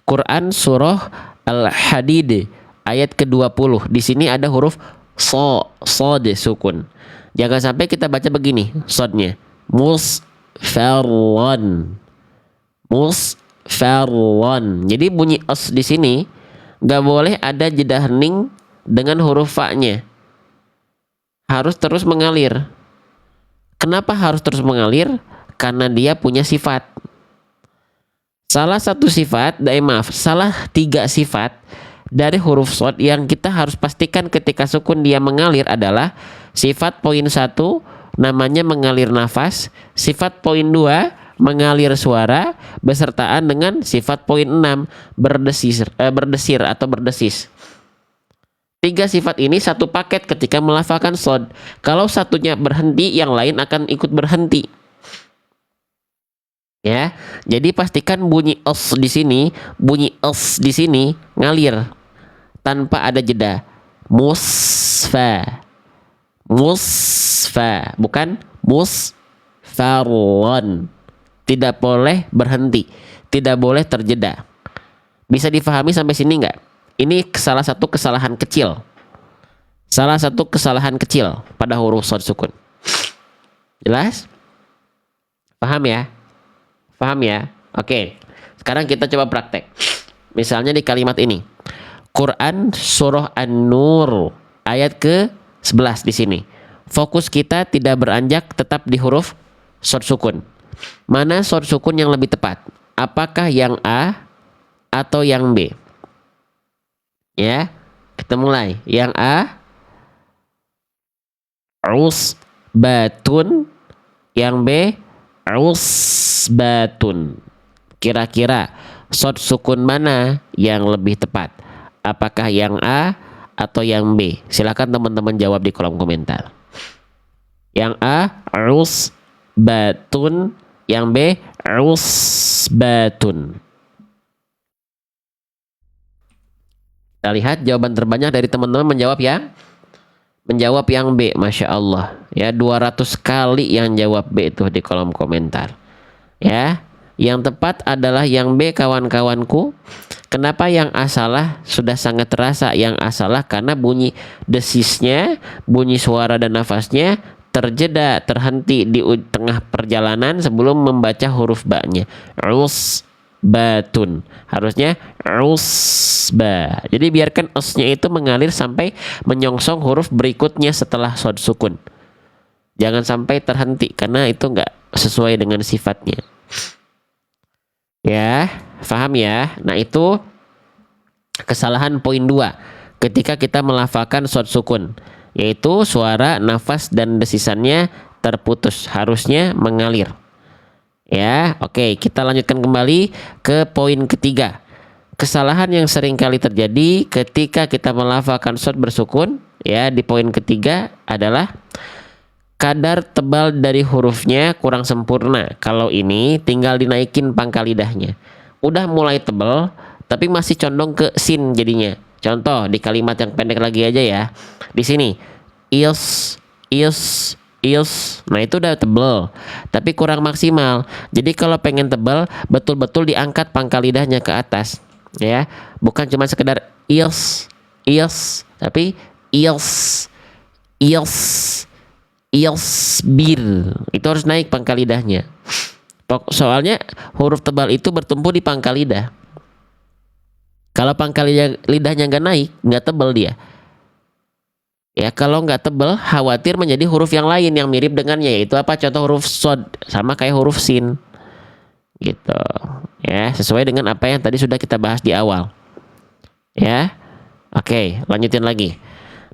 Quran surah Al-Hadid ayat ke-20. Di sini ada huruf sod sukun. Jangan sampai kita baca begini sodnya. Musfarron. Musfarron. Jadi bunyi os di sini nggak boleh ada jeda hening dengan huruf fa-nya. Harus terus mengalir. Kenapa harus terus mengalir? Karena dia punya sifat. Salah tiga sifat dari huruf shad yang kita harus pastikan ketika sukun dia mengalir adalah sifat poin 1 namanya mengalir nafas, sifat poin 2 mengalir suara besertaan dengan sifat poin 6 berdesir atau berdesis. Tiga sifat ini satu paket ketika melafalkan shad. Kalau satunya berhenti, yang lain akan ikut berhenti. Ya, jadi pastikan bunyi os di sini ngalir tanpa ada jeda. Musfa, bukan musfarron. Tidak boleh berhenti, tidak boleh terjeda. Bisa difahami sampai sini nggak? Ini salah satu kesalahan kecil. Pada huruf shad sukun. Jelas? Paham ya? Oke. Sekarang kita coba praktek. Misalnya di kalimat ini. Quran surah An-Nur ayat ke-11 di sini. Fokus kita tidak beranjak, tetap di huruf shad sukun. Mana shad sukun yang lebih tepat? Apakah yang A atau yang B? Ya, kita mulai. Yang A usbatun, yang B usbatun. Kira-kira shad sukun mana yang lebih tepat? Apakah yang A atau yang B? Silakan teman-teman jawab di kolom komentar. Yang A usbatun, yang B usbatun. Kita lihat jawaban terbanyak dari teman-teman menjawab yang B. Masya Allah ya, 200 kali yang jawab B itu di kolom komentar ya. Yang tepat adalah yang B, kawan-kawanku. Kenapa yang A salah? Sudah sangat terasa yang A salah karena bunyi desisnya, bunyi suara dan nafasnya terjeda, terhenti di tengah perjalanan sebelum membaca huruf ba-nya. Batun, harusnya usba. Jadi biarkan osnya itu mengalir sampai menyongsong huruf berikutnya setelah shad sukun. Jangan sampai terhenti karena itu enggak sesuai dengan sifatnya. Ya, paham ya? Nah, itu kesalahan poin 2 ketika kita melafalkan shad sukun, yaitu suara, nafas dan desisannya terputus, harusnya mengalir. Ya, oke, kita lanjutkan kembali ke poin ketiga. Kesalahan yang sering kali terjadi ketika kita melafalkan shad bersukun, ya, di poin ketiga adalah kadar tebal dari hurufnya kurang sempurna. Kalau ini tinggal dinaikin pangkal lidahnya. Udah mulai tebal, tapi masih condong ke sin jadinya. Contoh di kalimat yang pendek lagi aja ya. Di sini, is. Nah, itu udah tebal tapi kurang maksimal. Jadi kalau pengen tebal, betul-betul diangkat pangkal lidahnya ke atas ya. Bukan cuma sekedar is, tapi bir. Itu harus naik pangkal lidahnya. Soalnya huruf tebal itu bertumpu di pangkal lidah. Kalau pangkal lidahnya nggak naik, nggak tebal dia. Ya, kalau nggak tebal, khawatir menjadi huruf yang lain yang mirip dengannya, yaitu apa? Contoh huruf shad, sama kayak huruf sin. Gitu. Ya, sesuai dengan apa yang tadi sudah kita bahas di awal. Ya. Oke, lanjutin lagi.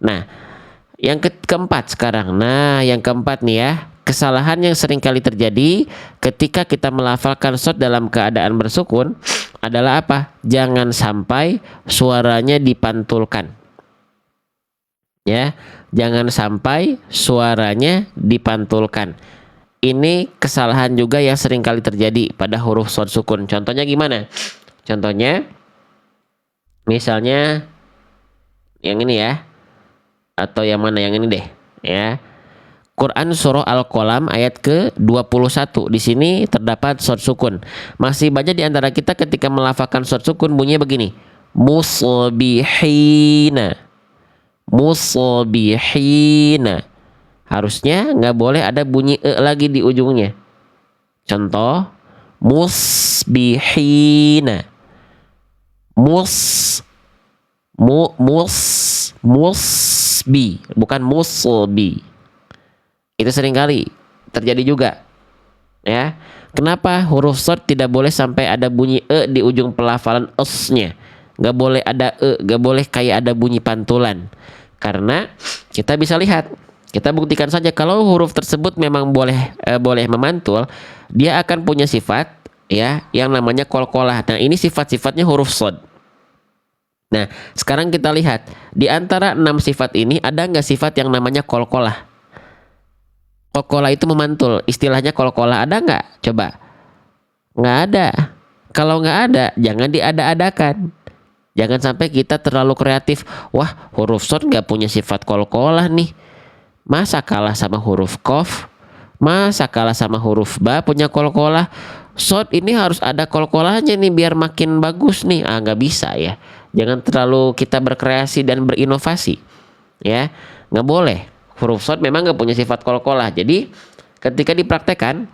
Nah, yang keempat sekarang. Nah, yang keempat nih ya. Kesalahan yang sering kali terjadi ketika kita melafalkan shad dalam keadaan bersukun adalah apa? Jangan sampai suaranya dipantulkan. Ya, jangan sampai suaranya dipantulkan. Ini kesalahan juga yang sering kali terjadi pada huruf shad sukun. Contohnya gimana? Contohnya misalnya yang ini ya, atau yang mana, yang ini deh ya. Quran surah Al-Qalam ayat ke-21. Di sini terdapat shad sukun. Masih banyak di antara kita ketika melafalkan shad sukun bunyinya begini. Musbihina. Musbihina. Harusnya nggak boleh ada bunyi e lagi di ujungnya. Contoh, musbihina. Mus musbi, bukan musbi. Itu seringkali terjadi juga, ya. Kenapa huruf shad tidak boleh sampai ada bunyi e di ujung pelafalan s-nya? Nggak boleh ada e, nggak boleh kayak ada bunyi pantulan. Karena kita bisa lihat, kita buktikan saja kalau huruf tersebut memang boleh memantul, dia akan punya sifat, ya, yang namanya qalqalah. Nah, ini sifat-sifatnya huruf shad. Nah, sekarang kita lihat di antara 6 sifat ini ada nggak sifat yang namanya qalqalah? Qalqalah itu memantul. Istilahnya qalqalah ada nggak? Coba. Nggak ada. Kalau nggak ada, jangan diada-adakan. Jangan sampai kita terlalu kreatif. Wah, huruf shad nggak punya sifat qalqalah nih. Masa kalah sama huruf qaf? Masa kalah sama huruf ba punya qalqalah? Shad ini harus ada qalqalahnya nih biar makin bagus nih. Ah, nggak bisa ya. Jangan terlalu kita berkreasi dan berinovasi, ya. Nggak boleh. Huruf shad memang nggak punya sifat qalqalah. Jadi ketika dipraktekkan,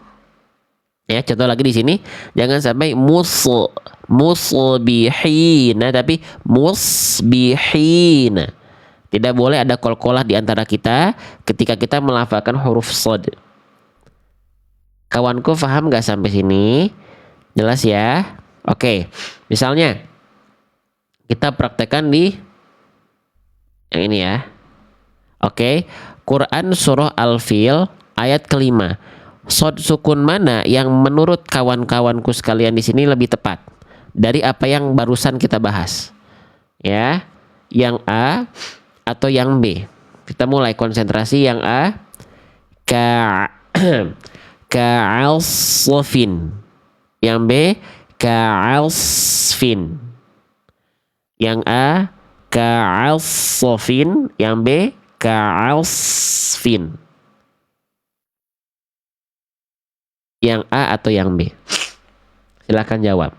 ya, contoh lagi di sini, jangan sampai musbihina, tapi musbihina. Tidak boleh ada qalqalah di antara kita ketika kita melafalkan huruf shad. Kawanku paham nggak sampai sini? Jelas ya? Oke, misalnya kita praktekkan di yang ini ya. Oke, Quran surah Al-Fil ayat kelima. Shad sukun mana yang menurut kawan-kawanku sekalian di sini lebih tepat dari apa yang barusan kita bahas? Ya, yang A atau yang B? Kita mulai konsentrasi yang A. Ka ka'alsfin. Yang B ka'alsfin. Yang A ka'alsfin, yang B ka'alsfin. Yang A atau yang B? Silakan jawab.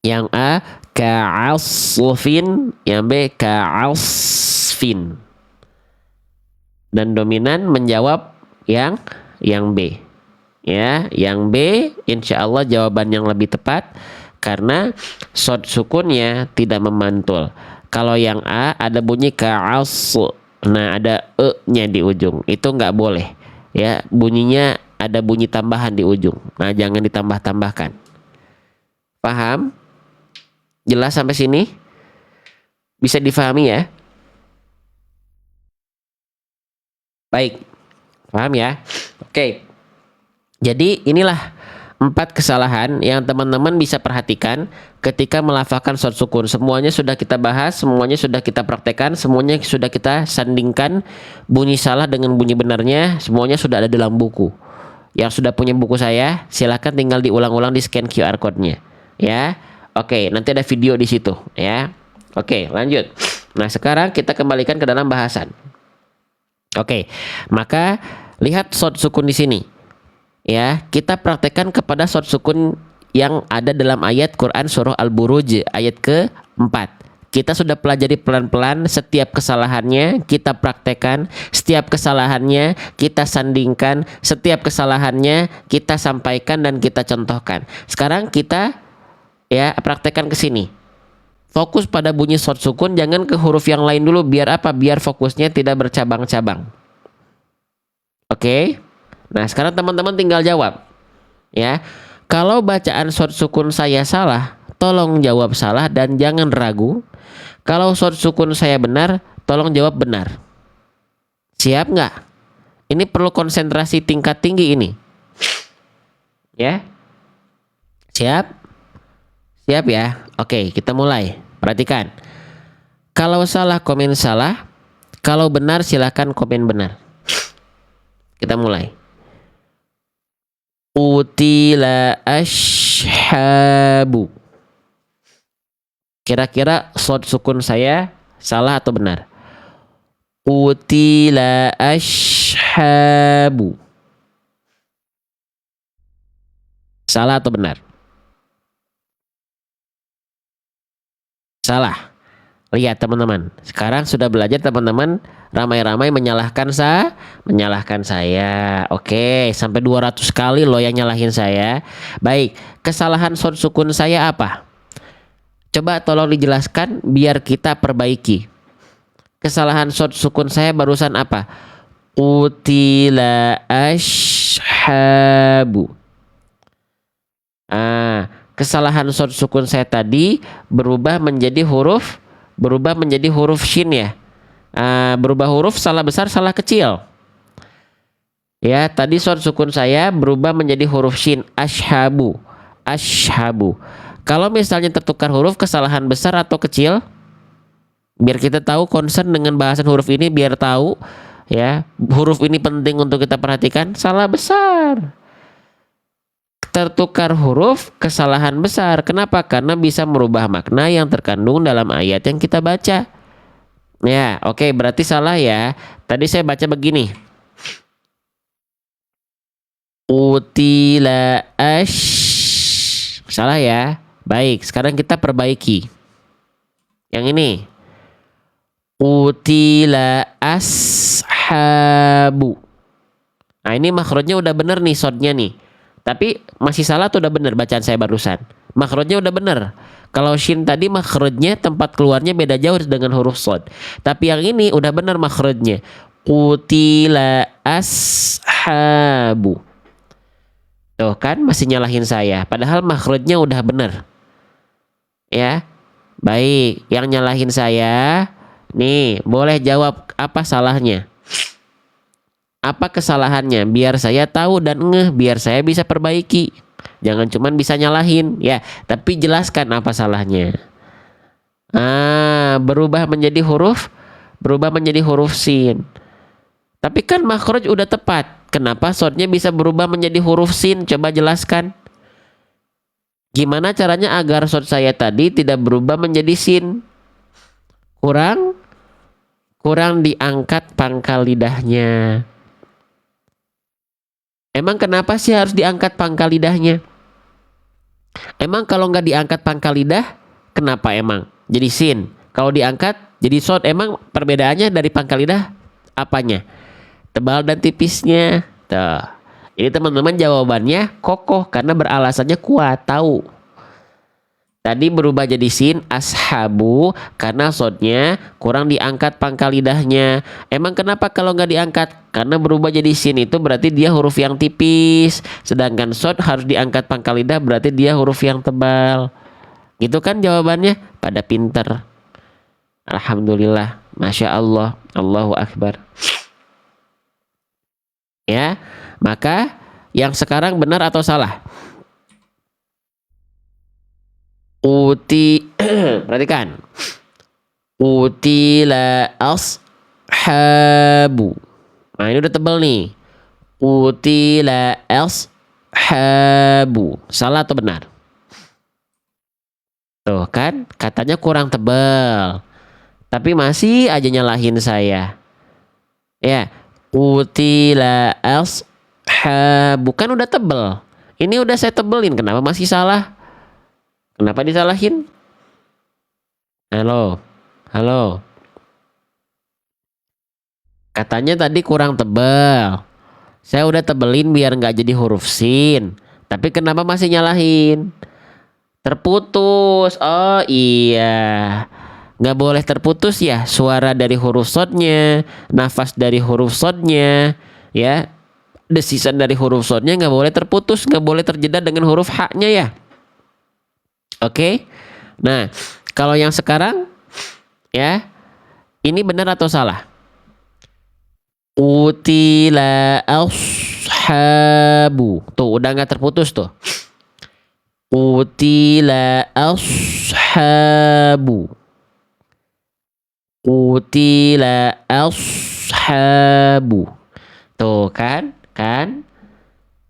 Yang A ka'alsfin, yang B ka'alsfin. Dan dominan menjawab yang B. Ya, yang B insya Allah jawaban yang lebih tepat karena shad sukunnya tidak memantul. Kalau yang A ada bunyi ka'as, nah ada e-nya di ujung, itu nggak boleh, ya, bunyinya ada bunyi tambahan di ujung. Nah, jangan ditambah-tambahkan. Paham? Jelas sampai sini? Bisa difahami ya? Baik, paham ya? Oke. Jadi inilah 4 kesalahan yang teman-teman bisa perhatikan ketika melafalkan shad sukun. Semuanya sudah kita bahas, semuanya sudah kita praktekkan, semuanya sudah kita sandingkan bunyi salah dengan bunyi benarnya, semuanya sudah ada dalam buku. Yang sudah punya buku saya, silakan tinggal diulang-ulang di scan QR code-nya, ya. Oke, nanti ada video di situ, ya. Oke, lanjut. Nah, sekarang kita kembalikan ke dalam bahasan. Oke, maka lihat shad sukun di sini. Ya, kita praktekkan kepada shad sukun yang ada dalam ayat Quran surah Al-Buruj ayat ke-4. Kita sudah pelajari pelan-pelan setiap kesalahannya, kita praktekkan, setiap kesalahannya kita sandingkan, setiap kesalahannya kita sampaikan dan kita contohkan. Sekarang kita, ya, praktekkan ke sini. Fokus pada bunyi shad sukun, jangan ke huruf yang lain dulu. Biar apa? Biar fokusnya tidak bercabang-cabang. Oke? Nah, sekarang teman-teman tinggal jawab, ya. Kalau bacaan shad sukun saya salah, tolong jawab salah dan jangan ragu. Kalau shad sukun saya benar, tolong jawab benar. Siap nggak? Ini perlu konsentrasi tingkat tinggi ini, ya. Siap? Siap ya? Oke, kita mulai. Perhatikan. Kalau salah komen salah, kalau benar silakan komen benar. Kita mulai. Utila ashabu. Kira-kira shad sukun saya salah atau benar? Utila ashabu. Salah atau benar? Salah. Lihat teman-teman, sekarang sudah belajar teman-teman ramai-ramai menyalahkan saya. Oke, sampai 200 kali loh yang nyalahin saya. Baik, kesalahan short sukun saya apa? Coba tolong dijelaskan biar kita perbaiki. Kesalahan short sukun saya barusan apa? Utila ashabu. Kesalahan short sukun saya tadi berubah menjadi huruf shin ya. Berubah huruf salah besar salah kecil. Ya, tadi short sukun saya berubah menjadi huruf shin ashabu. Ashabu. Kalau misalnya tertukar huruf kesalahan besar atau kecil? Biar kita tahu concern dengan bahasan huruf ini biar tahu ya, huruf ini penting untuk kita perhatikan. Salah besar. Tertukar huruf kesalahan besar. Kenapa? Karena bisa merubah makna yang terkandung dalam ayat yang kita baca. Ya, oke, berarti salah ya. Tadi saya baca begini. Utila salah ya. Baik, sekarang kita perbaiki. Yang ini. Utila ashabu. Nah, ini makhrajnya udah bener nih, shotnya nih. Tapi masih salah tuh udah bener bacaan saya barusan. Makhrajnya udah bener. Kalau shin tadi makhrajnya tempat keluarnya beda jauh dengan huruf shod. Tapi yang ini udah bener makhrajnya. Qutila ashabu. Tuh kan masih nyalahin saya. Padahal makhrajnya udah bener. Ya. Baik. Yang nyalahin saya. Nih boleh jawab apa salahnya. Apa kesalahannya? Biar saya tahu dan ngeh, biar saya bisa perbaiki. Jangan cuman bisa nyalahin, ya. Tapi jelaskan apa salahnya. Berubah menjadi huruf sin. Tapi kan makhraj udah tepat. Kenapa shortnya bisa berubah menjadi huruf sin? Coba jelaskan. Gimana caranya agar short saya tadi tidak berubah menjadi sin? Kurang diangkat pangkal lidahnya. Emang kenapa sih harus diangkat pangkal lidahnya? Emang kalau nggak diangkat pangkal lidah, kenapa emang? Jadi sin. Kalau diangkat, jadi short. Emang perbedaannya dari pangkal lidah apanya? Tebal dan tipisnya. Tuh. Ini teman-teman jawabannya kokoh karena beralasannya kuat, tahu. Tadi berubah jadi sin ashabu karena shortnya kurang diangkat pangkal lidahnya. Emang kenapa kalau nggak diangkat? Karena berubah jadi sin itu berarti dia huruf yang tipis. Sedangkan short harus diangkat pangkal lidah berarti dia huruf yang tebal. Gitu kan jawabannya? Pada pinter. Alhamdulillah. Masya Allah. Allahu Akbar. Ya, maka yang sekarang benar atau salah? Perhatikan. Utila ashabu. Nah ini udah tebal nih. Utila ashabu. Salah atau benar? Tuh kan katanya kurang tebal. Tapi masih aja nyalahin saya. Ya. Utila ashabu. Kan udah tebal. Ini udah saya tebelin. Kenapa masih salah? Kenapa disalahin? Halo. Katanya tadi kurang tebal. Saya udah tebelin biar nggak jadi huruf sin. Tapi kenapa masih nyalahin? Terputus. Oh iya. Nggak boleh terputus ya. Suara dari huruf sodnya, nafas dari huruf sodnya, ya. Desisan dari huruf sodnya nggak boleh terputus, nggak boleh terjeda dengan huruf haknya ya. Oke. Nah, kalau yang sekarang ya, ini benar atau salah? Utila ashabu. Tuh, udah nggak terputus tuh. Utila ashabu. Utila ashabu. Tuh kan?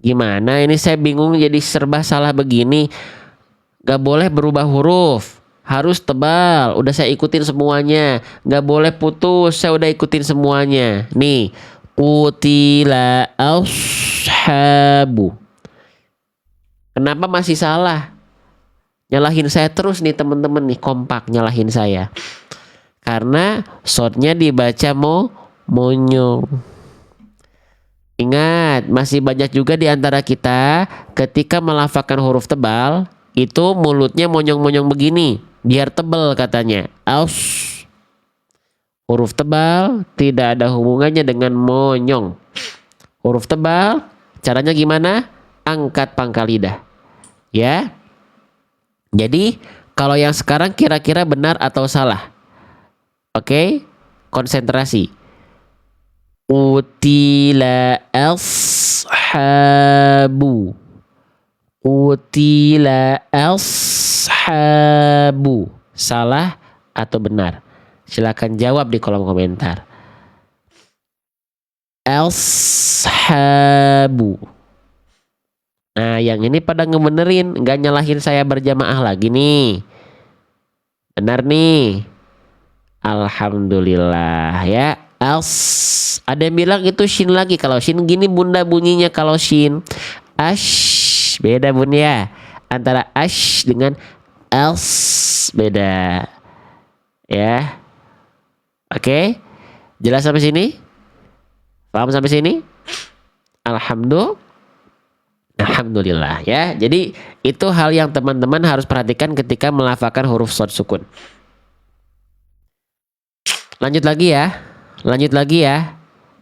Gimana ini saya bingung jadi serba salah begini. Gak boleh berubah huruf, harus tebal. Udah saya ikutin semuanya. Gak boleh putus, saya udah ikutin semuanya. Nih, qutila ashabu. Kenapa masih salah? Nyalahin saya terus nih teman-teman nih, kompak nyalahin saya. Karena shotnya dibaca monyong. Ingat, masih banyak juga di antara kita ketika melafalkan huruf tebal itu mulutnya monyong-monyong begini, biar tebal katanya. Aus. Huruf tebal tidak ada hubungannya dengan monyong. Huruf tebal caranya gimana? Angkat pangkal lidah. Ya. Jadi, kalau yang sekarang kira-kira benar atau salah? Oke, konsentrasi. Qutila ashabu. Qutila ashabu. Salah atau benar? Silakan jawab di kolom komentar. Ashabu. Nah, yang ini pada ngebenerin, nggak nyalahin saya berjamaah lagi nih. Benar nih. Alhamdulillah ya. Ada yang bilang itu shin lagi. Kalau shin gini bunda bunyinya kalau shin. Ash beda bun ya. Antara ash dengan else beda. Ya. Oke. Jelas sampai sini? Paham sampai sini? Alhamdulillah ya. Jadi itu hal yang teman-teman harus perhatikan ketika melafalkan huruf shad sukun. Lanjut lagi ya.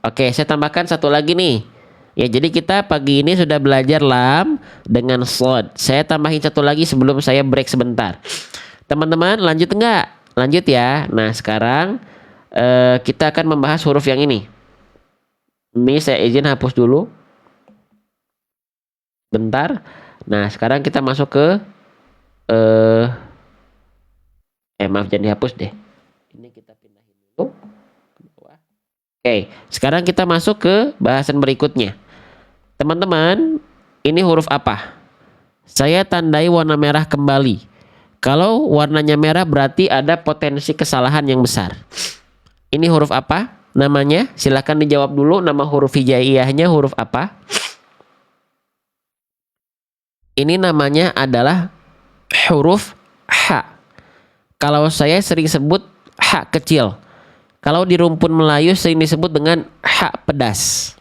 Oke, saya tambahkan satu lagi nih. Ya, jadi kita pagi ini sudah belajar lam dengan shad. Saya tambahin satu lagi sebelum saya break sebentar. Teman-teman, lanjut enggak? Lanjut ya. Nah, sekarang kita akan membahas huruf yang ini. Ini saya izin hapus dulu. Bentar. Nah, sekarang kita masuk ke maaf, jangan dihapus deh. Ini kita pindahin dulu. Oke, sekarang kita masuk ke bahasan berikutnya. Teman-teman, ini huruf apa? Saya tandai warna merah kembali. Kalau warnanya merah berarti ada potensi kesalahan yang besar. Ini huruf apa? Namanya? Silahkan dijawab dulu. Nama huruf hijaiyahnya huruf apa? Ini namanya adalah huruf H. Kalau saya sering sebut H kecil. Kalau di rumpun Melayu sering disebut dengan H pedas.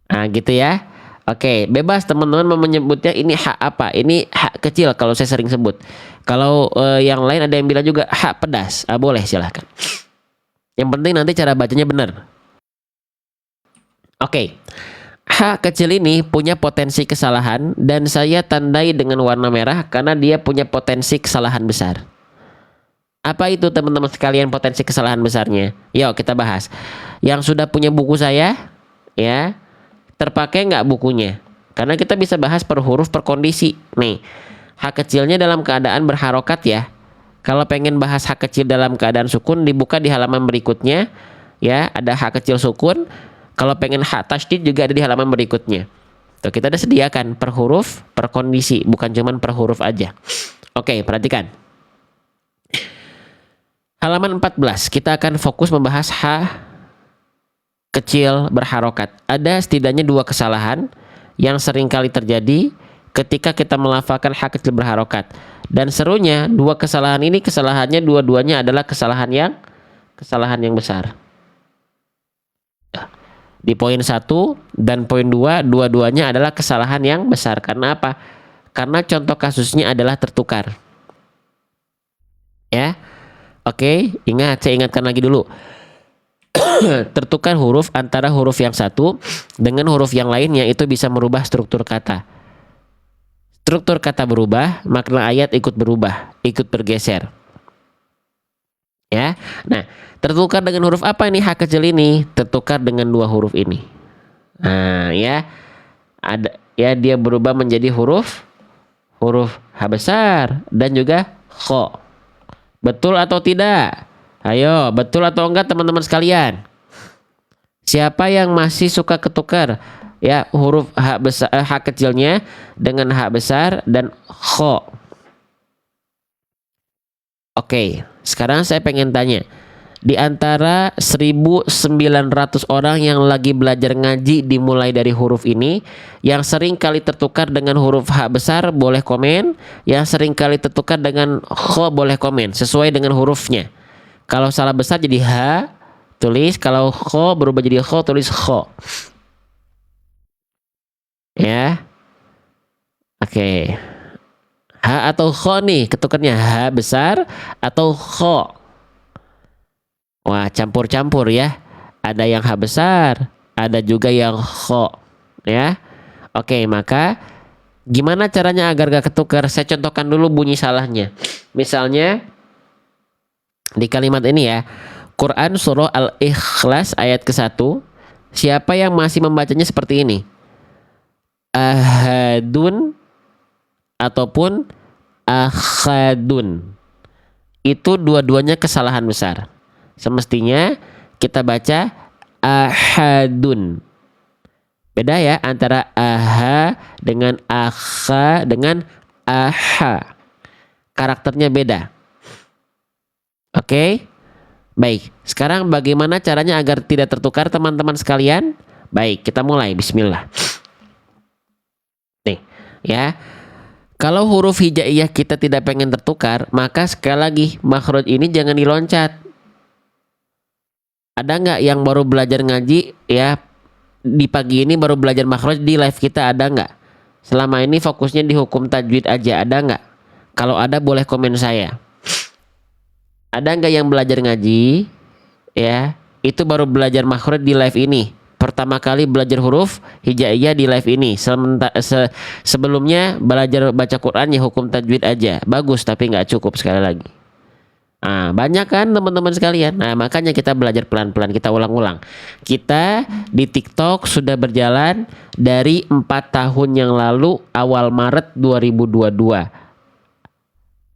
Nah gitu ya. Oke, bebas teman-teman mau menyebutnya ini H apa. Ini H kecil kalau saya sering sebut. Kalau yang lain ada yang bilang juga H pedas. Boleh silahkan. Yang penting nanti cara bacanya benar. Oke. H kecil ini punya potensi kesalahan dan saya tandai dengan warna merah karena dia punya potensi kesalahan besar. Apa itu teman-teman sekalian potensi kesalahan besarnya? Yuk kita bahas. Yang sudah punya buku saya, ya, terpakai nggak bukunya? Karena kita bisa bahas per huruf per kondisi. Nih, H kecilnya dalam keadaan berharokat ya. Kalau pengen bahas H kecil dalam keadaan sukun, dibuka di halaman berikutnya. Ya, ada H kecil sukun. Kalau pengen H tasydid juga ada di halaman berikutnya. Tuh, kita udah sediakan per huruf per kondisi, bukan cuman per huruf aja. Oke, perhatikan. Halaman 14, kita akan fokus membahas H kecil berharokat. Ada setidaknya dua kesalahan yang sering kali terjadi ketika kita melafalkan H kecil berharokat. Dan serunya, dua kesalahan ini kesalahannya dua-duanya adalah kesalahan yang besar. Di poin 1 dan poin 2, dua-duanya adalah kesalahan yang besar. Karena apa? Karena contoh kasusnya adalah tertukar. Ya. Oke, saya ingatkan lagi dulu. Tertukar huruf antara huruf yang satu dengan huruf yang lainnya itu bisa merubah struktur kata. Struktur kata berubah, makna ayat ikut berubah, ikut bergeser. Ya. Nah, tertukar dengan huruf apa ini H kecil ini? Tertukar dengan dua huruf ini. Nah, ya. Dia berubah menjadi huruf H besar dan juga kho. Betul atau tidak? Ayo, betul atau enggak teman-teman sekalian? Siapa yang masih suka ketukar ya huruf H kecilnya dengan H besar dan kho? Oke, sekarang saya pengen tanya. Di antara 1.900 orang yang lagi belajar ngaji dimulai dari huruf ini, yang sering kali tertukar dengan huruf H besar boleh komen, yang sering kali tertukar dengan kho boleh komen sesuai dengan hurufnya. Kalau salah besar jadi ha, tulis. Kalau kho berubah jadi kho, tulis kho. Ya. Oke. Ha atau kho nih ketukannya, ha besar atau kho. Wah, campur-campur ya. Ada yang ha besar, ada juga yang kho. Ya. Oke, maka gimana caranya agar gak ketukar? Saya contohkan dulu bunyi salahnya. Misalnya di kalimat ini ya, Quran surah Al-Ikhlas ayat ke-1. Siapa yang masih membacanya seperti ini? Ahadun ataupun akhadun. Itu dua-duanya kesalahan besar. Semestinya kita baca ahadun. Beda ya antara aha dengan akha dengan aha. Karakternya beda. Oke? Baik, sekarang bagaimana caranya agar tidak tertukar teman-teman sekalian? Baik, kita mulai. Bismillah. Nih, ya. Kalau huruf hijaiyah kita tidak pengen tertukar, maka sekali lagi makhraj ini jangan diloncat. Ada nggak yang baru belajar ngaji ya di pagi ini baru belajar makhraj di live kita, ada nggak? Selama ini fokusnya di hukum tajwid aja, ada nggak? Kalau ada boleh komen saya. Ada nggak yang belajar ngaji ya itu baru belajar makhraj di live ini, pertama kali belajar huruf hijaiyah di live ini. Sebelumnya belajar baca Quran ya hukum tajwid aja, bagus tapi nggak cukup. Sekali lagi, nah banyak kan teman-teman sekalian. Nah makanya kita belajar pelan-pelan, kita ulang-ulang. Kita di TikTok sudah berjalan dari 4 tahun yang lalu, awal Maret 2022.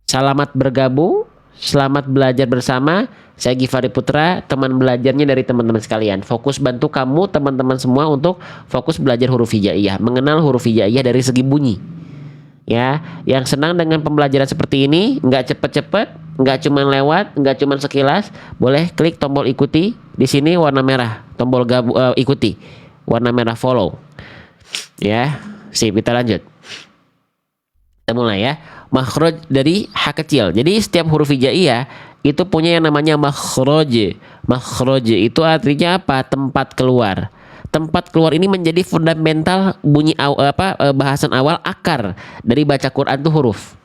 Selamat bergabung, selamat belajar bersama. Saya Givari Putra, teman belajarnya dari teman-teman sekalian. Fokus bantu kamu teman-teman semua untuk fokus belajar huruf hijaiyah, mengenal huruf hijaiyah dari segi bunyi. Ya, yang senang dengan pembelajaran seperti ini, nggak cepet-cepet, nggak cuman lewat, nggak cuman sekilas, boleh klik tombol ikuti di sini warna merah, tombol ikuti, warna merah follow. Ya, sip, kita lanjut. Kita mulai ya. Makhraj dari ha kecil. Jadi setiap huruf hijaiyah itu punya yang namanya makhraj. Makhraj itu artinya apa? Tempat keluar. Tempat keluar ini menjadi fundamental bunyi bahasan awal akar dari baca Quran itu huruf.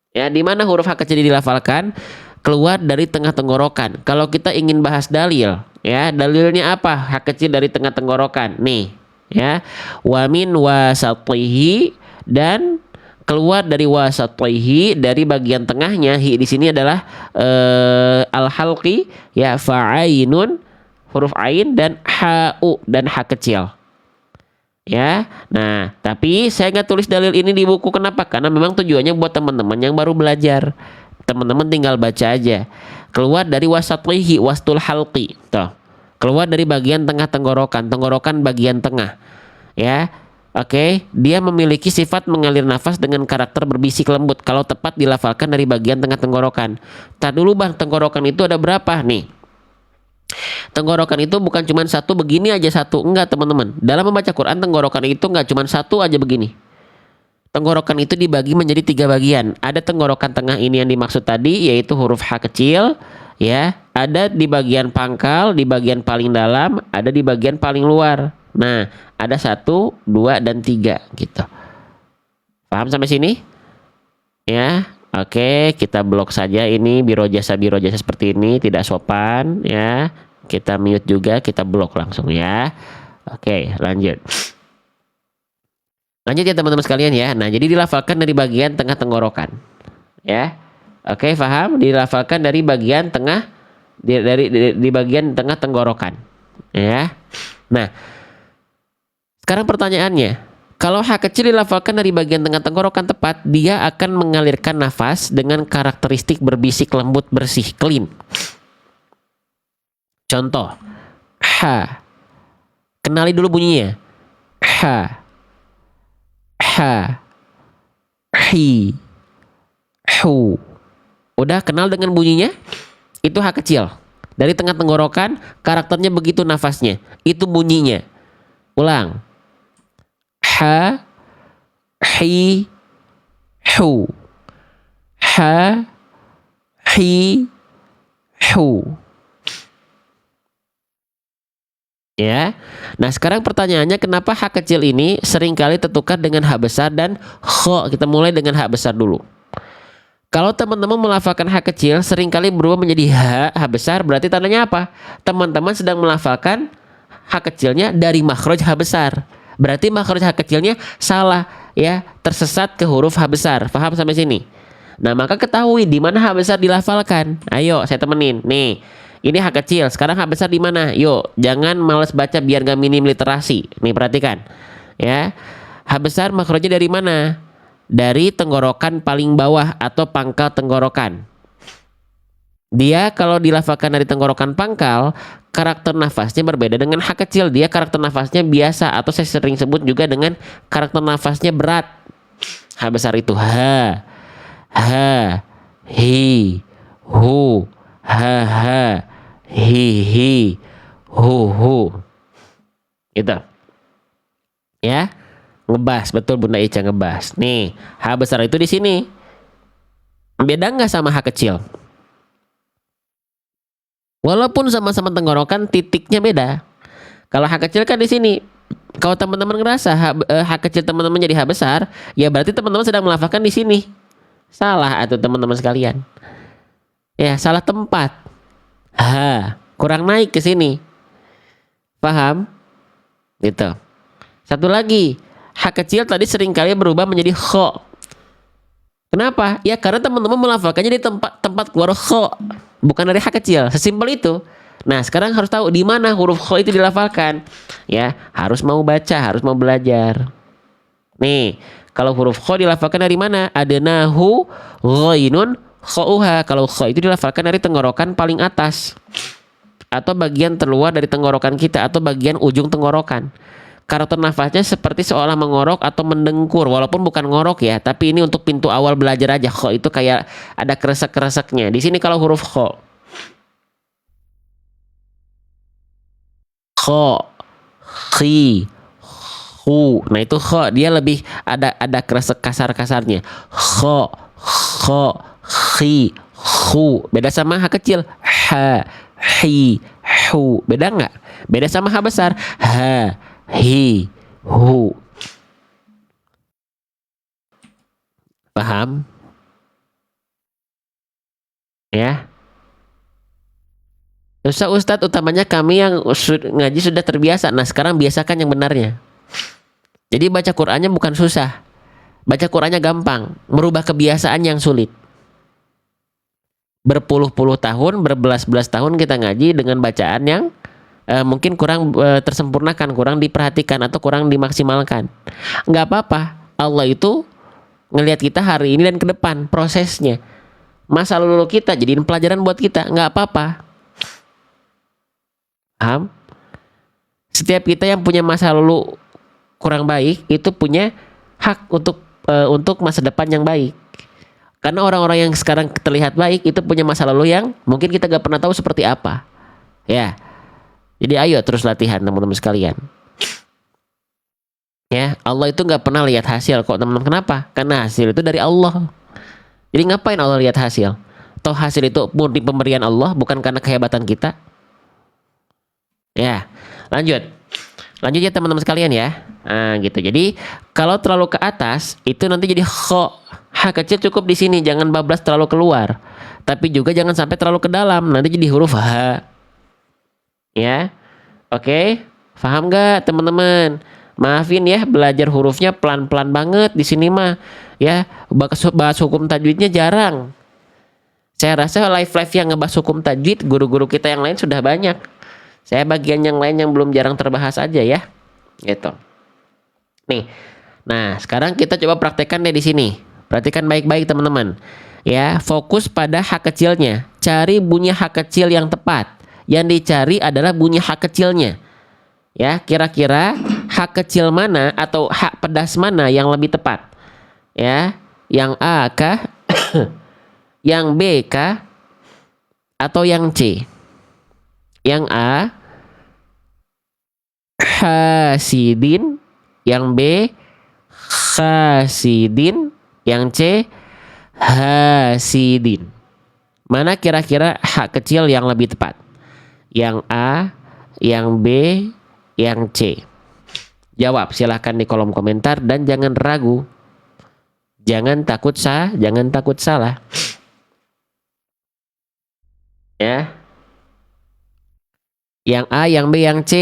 Ya, di mana huruf ha kecil dilafalkan? Keluar dari tengah tenggorokan. Kalau kita ingin bahas dalil, ya, dalilnya apa? Ha kecil dari tengah tenggorokan. Nih, ya. Wa min wasatihi, dan keluar dari wasatihi, dari bagian tengahnya. Hi di sini adalah al-halqi, ya, fa'ainun, huruf ain, dan ha'u, dan ha kecil. Ya, nah tapi saya nggak tulis dalil ini di buku. Kenapa? Karena memang tujuannya buat teman-teman yang baru belajar. Teman-teman tinggal baca aja. Keluar dari wasatihi, wastul halqi, tuh. Keluar dari bagian tengah tenggorokan, tenggorokan bagian tengah. Ya, oke, dia memiliki sifat mengalir nafas dengan karakter berbisik lembut kalau tepat dilafalkan dari bagian tengah tenggorokan. Tar dulu bang, tenggorokan itu ada berapa nih? Tenggorokan itu bukan cuma satu begini aja, satu enggak teman-teman. Dalam membaca Quran tenggorokan itu enggak cuma satu aja begini. Tenggorokan itu dibagi menjadi 3 bagian. Ada tenggorokan tengah ini yang dimaksud tadi, yaitu huruf ha kecil, ya. Ada di bagian pangkal, di bagian paling dalam, ada di bagian paling luar. Nah, ada 1, 2, dan 3 gitu. Paham sampai sini? Ya, oke, kita blok saja ini biro jasa seperti ini, tidak sopan ya. Kita mute juga, kita blok langsung ya. Oke, lanjut. Lanjut ya teman-teman sekalian ya. Nah, jadi dilafalkan dari bagian tengah tenggorokan. Ya. Oke, paham? Dilafalkan dari bagian tengah di bagian tengah tenggorokan. Ya. Nah, sekarang pertanyaannya, kalau ha kecil dilafalkan dari bagian tengah tenggorokan tepat, dia akan mengalirkan nafas dengan karakteristik berbisik lembut, bersih, clean. Contoh, ha. Kenali dulu bunyinya. Ha. Ha. Hi. Hu. Udah kenal dengan bunyinya? Itu ha kecil. Dari tengah tenggorokan, karakternya begitu nafasnya. Itu bunyinya. Ulang. Ha. Hi. Hu. Ha. Hi. hu. Ya. Nah, sekarang pertanyaannya kenapa H kecil ini seringkali tertukar dengan H besar dan kho? Kita mulai dengan H besar dulu. Kalau teman-teman melafalkan H kecil seringkali berubah menjadi H besar, berarti tandanya apa? Teman-teman sedang melafalkan H kecilnya dari makhraj H besar. Berarti makhraj H kecilnya salah, ya, tersesat ke huruf H besar. Paham sampai sini? Nah, maka ketahui di mana H besar dilafalkan. Ayo, saya temenin. Nih, ini H kecil. Sekarang H besar di mana? Yuk, jangan males baca biar gak minim literasi. Nih, perhatikan. Ya, H besar makhrajnya dari mana? Dari tenggorokan paling bawah atau pangkal tenggorokan. Dia kalau dilafalkan dari tenggorokan pangkal, karakter nafasnya berbeda dengan H kecil. Dia karakter nafasnya biasa atau saya sering sebut juga dengan karakter nafasnya berat. H besar itu ha, hi, hu, ha, hi, hu. Gitu. Ya. Ngebas, betul Bunda Ica ngebas. Nih, H besar itu di sini. Beda nggak sama H kecil? Walaupun sama-sama tenggorokan, titiknya beda. Kalau H kecil kan di sini. Kalau teman-teman ngerasa H kecil teman-teman jadi H besar, ya berarti teman-teman sedang melafalkan di sini. Salah atau teman-teman sekalian. Ya, salah tempat. Kurang naik ke sini. Paham? Gitu. Satu lagi, H kecil tadi seringkali berubah menjadi kho. Kenapa? Ya karena teman-teman melafalkannya di tempat keluar kho, bukan dari H kecil. Sesimpel itu. Nah, sekarang harus tahu di mana huruf kho itu dilafalkan. Ya, harus mau baca, harus mau belajar. Nih, kalau huruf kho dilafalkan dari mana? Adnahu ghainun khouha. Kalau kho itu dilafalkan dari tenggorokan paling atas atau bagian terluar dari tenggorokan kita atau bagian ujung tenggorokan. Karakter nafasnya seperti seolah mengorok atau mendengkur, walaupun bukan ngorok ya, tapi ini untuk pintu awal belajar aja. Kho itu kayak ada kresek-kreseknya. Di sini kalau huruf kho, kho, khi, hu. Nah itu kho, dia lebih ada kresek kasar-kasarnya. Kho, khi, hu. Beda sama H kecil. Ha, hi, hu. Beda nggak? Beda sama H besar. Ha, hi, hu. Paham? Ya. Ustadz, utamanya kami yang ngaji sudah terbiasa. Nah, sekarang biasakan yang benarnya. Jadi baca Qur'annya bukan susah. Baca Qur'annya gampang. Merubah kebiasaan yang sulit. Berpuluh-puluh tahun, berbelas-belas tahun kita ngaji dengan bacaan yang mungkin kurang tersempurnakan, kurang diperhatikan atau kurang dimaksimalkan. Nggak apa-apa. Allah itu ngelihat kita hari ini dan ke depan prosesnya. Masa lalu kita jadiin pelajaran buat kita, nggak apa-apa. Paham? Setiap kita yang punya masa lalu kurang baik itu punya hak untuk masa depan yang baik. Karena orang-orang yang sekarang terlihat baik itu punya masa lalu yang mungkin kita gak pernah tahu seperti apa. Ya. Jadi ayo terus latihan teman-teman sekalian. Ya, Allah itu gak pernah lihat hasil kok teman-teman. Kenapa? Karena hasil itu dari Allah. Jadi ngapain Allah lihat hasil? Toh hasil itu murni pemberian Allah, bukan karena kehebatan kita. Ya, lanjut ya teman-teman sekalian ya. Nah gitu. Jadi kalau terlalu ke atas itu nanti jadi kho. H kecil cukup di sini, jangan bablas terlalu keluar. Tapi juga jangan sampai terlalu ke dalam, nanti jadi huruf H. Ya, oke, paham gak teman-teman? Maafin ya, belajar hurufnya pelan-pelan banget di sini mah. Ya, bahas hukum tajwidnya jarang. Saya rasa live yang ngebahas hukum tajwid guru-guru kita yang lain sudah banyak. Saya bagian yang lain yang belum jarang terbahas aja ya, gitu. Nih, nah sekarang kita coba praktekkan deh di sini. Perhatikan baik-baik teman-teman. Ya, fokus pada H kecilnya. Cari bunyi H kecil yang tepat. Yang dicari adalah bunyi H kecilnya. Ya, kira-kira H kecil mana atau H pedas mana yang lebih tepat? Ya, yang A kah? Yang B kah? Atau yang C? Yang A hasidin, yang B hasidin, yang C hasidin. Mana kira-kira hak kecil yang lebih tepat? Yang A, yang B, yang C? Jawab silahkan di kolom komentar dan jangan ragu. Jangan takut salah. Ya. Yang A, yang B, yang C.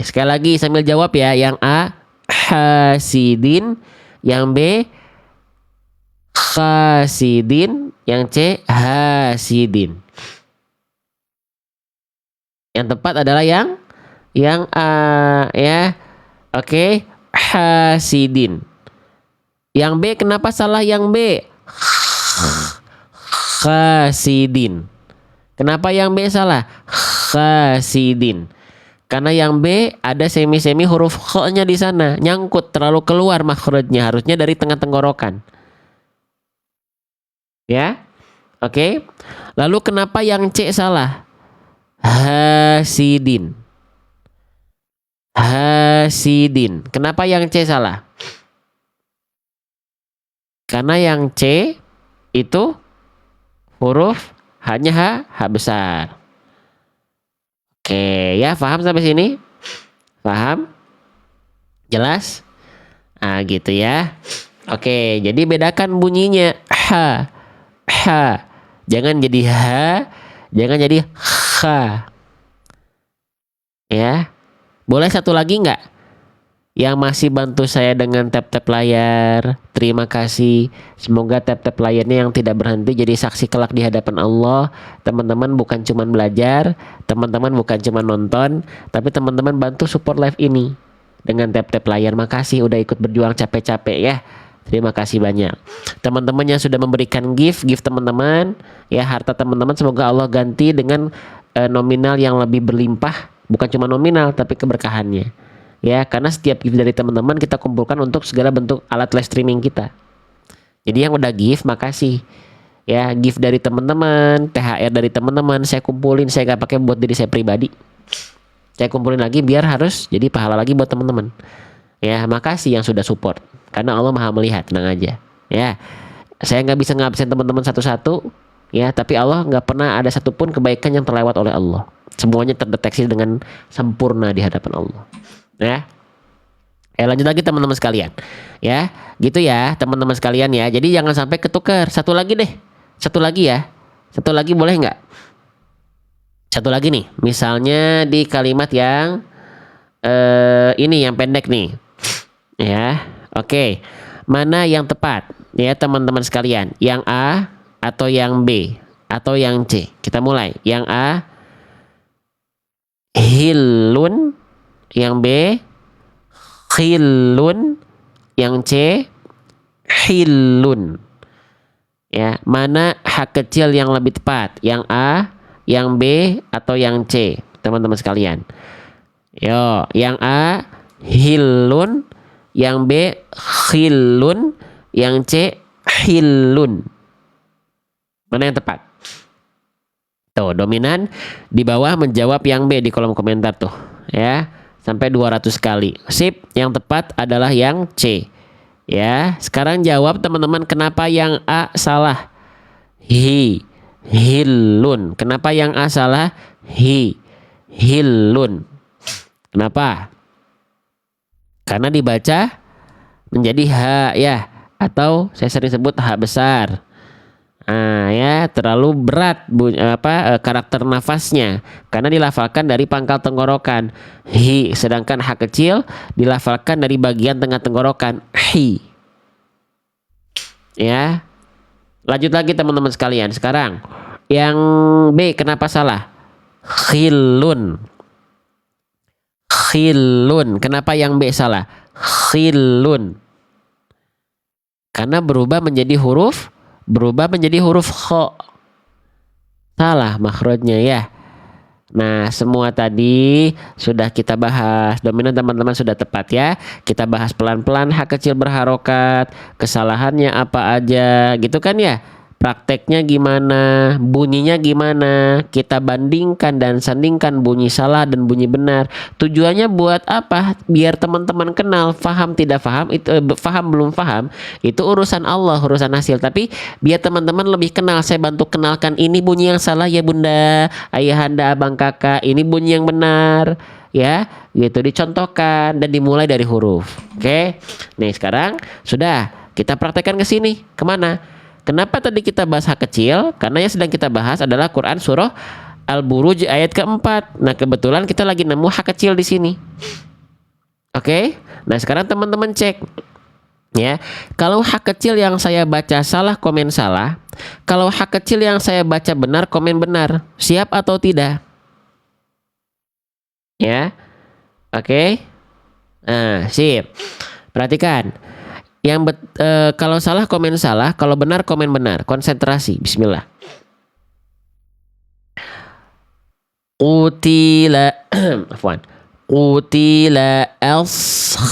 Sekali lagi sambil jawab ya. Yang A, hasidin. Yang B, khasidin. Yang C, hasidin. Yang tepat adalah yang A ya. Oke, hasidin. Yang B kenapa salah yang B? Khasidin. Kenapa yang B salah? Khasidin. Karena yang B ada semi-semi huruf kh-nya di sana, nyangkut terlalu keluar makhrajnya, harusnya dari tengah tenggorokan. Ya. Oke. Lalu kenapa yang C salah? Hasidin. Hasidin. Kenapa yang C salah? Karena yang C itu huruf hanya H besar. Oke, ya paham sampai sini? Paham? Jelas? Ah, gitu ya. Oke, jadi bedakan bunyinya H. H. Jangan jadi H, jangan jadi H. Ya. Boleh satu lagi nggak? Yang masih bantu saya dengan tap-tap layar, terima kasih. Semoga tap-tap layarnya yang tidak berhenti jadi saksi kelak di hadapan Allah. Teman-teman bukan cuma belajar, teman-teman bukan cuma nonton, tapi teman-teman bantu support live ini dengan tap-tap layar. Makasih udah ikut berjuang capek-capek ya. Terima kasih banyak. Teman-teman yang sudah memberikan gift teman-teman, ya harta teman-teman semoga Allah ganti dengan nominal yang lebih berlimpah, bukan cuma nominal tapi keberkahannya. Ya, karena setiap gift dari teman-teman kita kumpulkan untuk segala bentuk alat live streaming kita. Jadi yang udah gift, makasih. Ya, gift dari teman-teman, THR dari teman-teman, saya kumpulin, saya gak pakai buat diri saya pribadi. Saya kumpulin lagi biar harus jadi pahala lagi buat teman-teman. Ya, makasih yang sudah support. Karena Allah Maha melihat, tenang aja. Ya, saya nggak bisa ngabsen teman-teman satu-satu. Ya, tapi Allah nggak pernah ada satupun kebaikan yang terlewat oleh Allah. Semuanya terdeteksi dengan sempurna di hadapan Allah. Ya, lanjut lagi teman-teman sekalian. Ya, gitu ya teman-teman sekalian ya. Jadi jangan sampai ketukar. Satu lagi deh, satu lagi ya. Satu lagi boleh nggak? Satu lagi nih. Misalnya di kalimat yang ini yang pendek nih. Ya, oke. Mana yang tepat? Ya teman-teman sekalian. Yang A atau yang B atau yang C? Kita mulai. Yang A, hilun. Yang B, khilun. Yang C, hilun. Ya, mana hak kecil yang lebih tepat? Yang A, yang B, atau yang C? Teman-teman sekalian. Yo, yang A, hilun. Yang B, khilun. Yang C, hilun. Mana yang tepat? Tuh, dominan di bawah menjawab yang B di kolom komentar tuh. Ya, sampai 200 kali. Sip, yang tepat adalah yang C. Ya, sekarang jawab teman-teman kenapa yang A salah? Hilun. Kenapa yang A salah? Hilun. Kenapa? Karena dibaca menjadi H ya, atau saya sering sebut H besar. Nah, ya terlalu berat karakter nafasnya karena dilafalkan dari pangkal tenggorokan sedangkan H kecil dilafalkan dari bagian tengah tenggorokan hi. Ya, lanjut lagi teman-teman sekalian. Sekarang yang B kenapa salah? Khilun. Kenapa yang B salah? Khilun. Karena berubah menjadi huruf kho. Salah makhrajnya ya. Nah, semua tadi sudah kita bahas. Dominan teman-teman sudah tepat ya. Kita bahas pelan-pelan hak kecil berharokat, kesalahannya apa aja gitu kan ya. prakteknya gimana, bunyinya gimana, kita bandingkan dan sandingkan bunyi salah dan bunyi benar. Tujuannya buat apa? Biar teman-teman kenal, faham tidak faham itu faham belum faham itu urusan Allah, urusan hasil. Tapi biar teman-teman lebih kenal, saya bantu kenalkan ini bunyi yang salah ya Bunda, Ayahanda, Abang, Kakak, ini bunyi yang benar ya, gitu dicontohkan dan dimulai dari huruf. Oke. Nih sekarang sudah kita praktekkan ke sini. Kemana? Kenapa tadi kita bahas hak kecil? Karena yang sedang kita bahas adalah Quran surah Al-Buruj ayat keempat. Nah kebetulan kita lagi nemu hak kecil di sini. Oke. Nah sekarang teman-teman cek ya. Kalau hak kecil yang saya baca salah, komen salah. Kalau hak kecil yang saya baca benar, komen benar. Siap atau tidak? Ya. Oke. Nah sip. Perhatikan. Kalau salah komen salah, kalau benar komen benar. Konsentrasi. Bismillah. Qutila afwan. Qutila ashabu.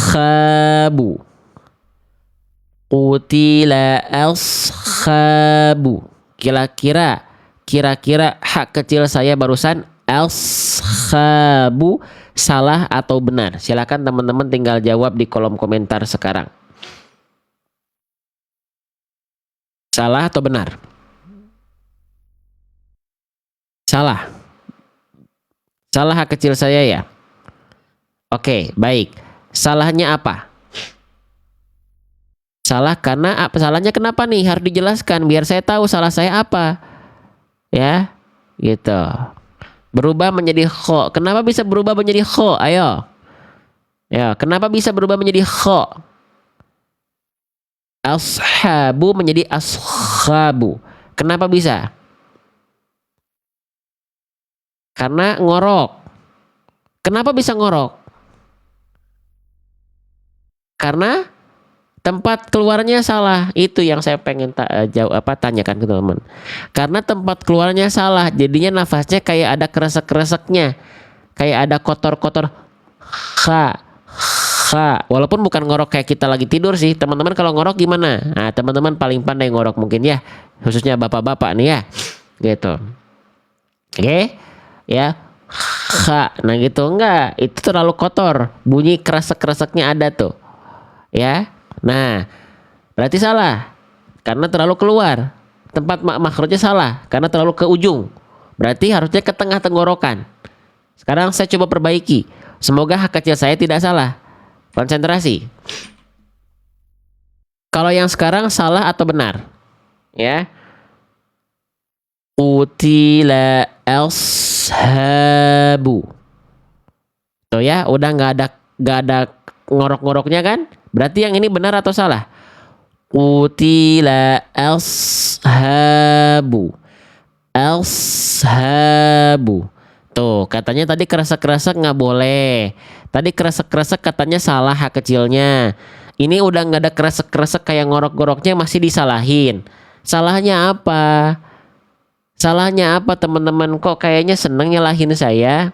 Qutila ashabu. Kira-kira hak kecil saya barusan ashabu salah atau benar? Silakan teman-teman tinggal jawab di kolom komentar sekarang. Salah atau benar? Salah. Salah hak kecil saya ya. Oke, baik. Salahnya apa? Salah karena apa? Salahnya kenapa nih? Harus dijelaskan biar saya tahu salah saya apa. Ya, gitu. Berubah menjadi kho. Kenapa bisa berubah menjadi kho? Ayo. Ya, kenapa bisa berubah menjadi kho? Ashabu menjadi ashabu. Kenapa bisa? Karena ngorok. Kenapa bisa ngorok? Karena tempat keluarnya salah. Itu yang saya pengen tanyakan ke teman-teman. Karena tempat keluarnya salah, jadinya nafasnya kayak ada kresek-kreseknya. Kayak ada kotor-kotor. Walaupun bukan ngorok kayak kita lagi tidur sih. Teman-teman kalau ngorok gimana? Nah, teman-teman paling pandai ngorok mungkin ya. Khususnya bapak-bapak nih ya. Gitu. Oke? Ya. Nah gitu. Enggak. Itu terlalu kotor. Bunyi kresek-kreseknya ada tuh. Ya. Nah. Berarti salah. Karena terlalu keluar. Tempat makhrajnya salah. Karena terlalu ke ujung. Berarti harusnya ke tengah tenggorokan. Sekarang saya coba perbaiki. Semoga hak kecil saya tidak salah. Konsentrasi. Kalau yang sekarang salah atau benar? Ya. Qutila ashabu. Tuh ya, udah nggak ada ngorok-ngoroknya kan? Berarti yang ini benar atau salah? Qutila ashabu. Ashabu. Tuh, katanya tadi kresek-kresek nggak boleh. Tadi kresek-kresek katanya salah hak kecilnya. Ini udah nggak ada kresek-kresek kayak ngorok-ngoroknya masih disalahin. Salahnya apa? Salahnya apa teman-teman? Kok kayaknya seneng nyalahin saya?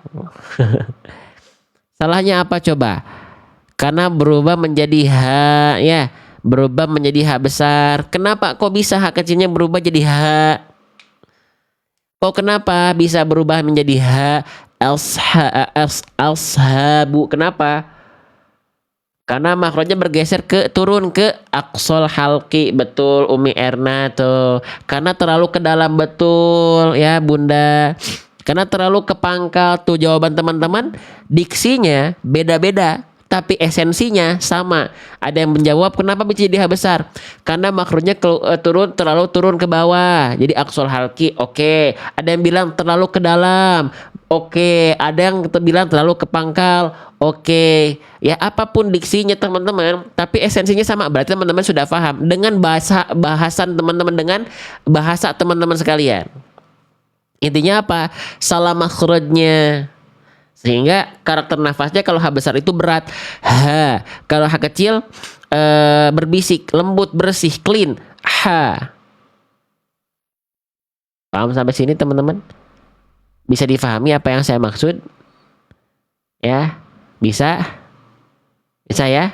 Salahnya apa coba? Karena berubah menjadi H ya. Berubah menjadi H besar. Kenapa kok bisa H kecilnya berubah jadi H? Kok kenapa bisa berubah menjadi H? Ashabu. Kenapa? Karena makhrajnya bergeser turun ke aqsal halqi. Betul Umi Erna tuh. Karena terlalu ke dalam betul ya Bunda. Karena terlalu ke pangkal tuh jawaban teman-teman. Diksinya beda-beda. Tapi esensinya sama. Ada yang menjawab kenapa bisa jadi H besar? Karena makronya terlalu turun ke bawah. Jadi aqsal halqi. Oke. Ada yang bilang terlalu ke dalam. Oke. Ada yang bilang terlalu ke pangkal. Oke. Ya apapun diksinya teman-teman. Tapi esensinya sama. Berarti teman-teman sudah paham. Dengan bahasan teman-teman. Dengan bahasa teman-teman sekalian. Intinya apa? Salah makhrajnya. Sehingga karakter nafasnya kalau H besar itu berat. H. Kalau H kecil berbisik, lembut, bersih, clean. H. Paham sampai sini teman-teman? Bisa difahami apa yang saya maksud? Ya, bisa? Bisa ya?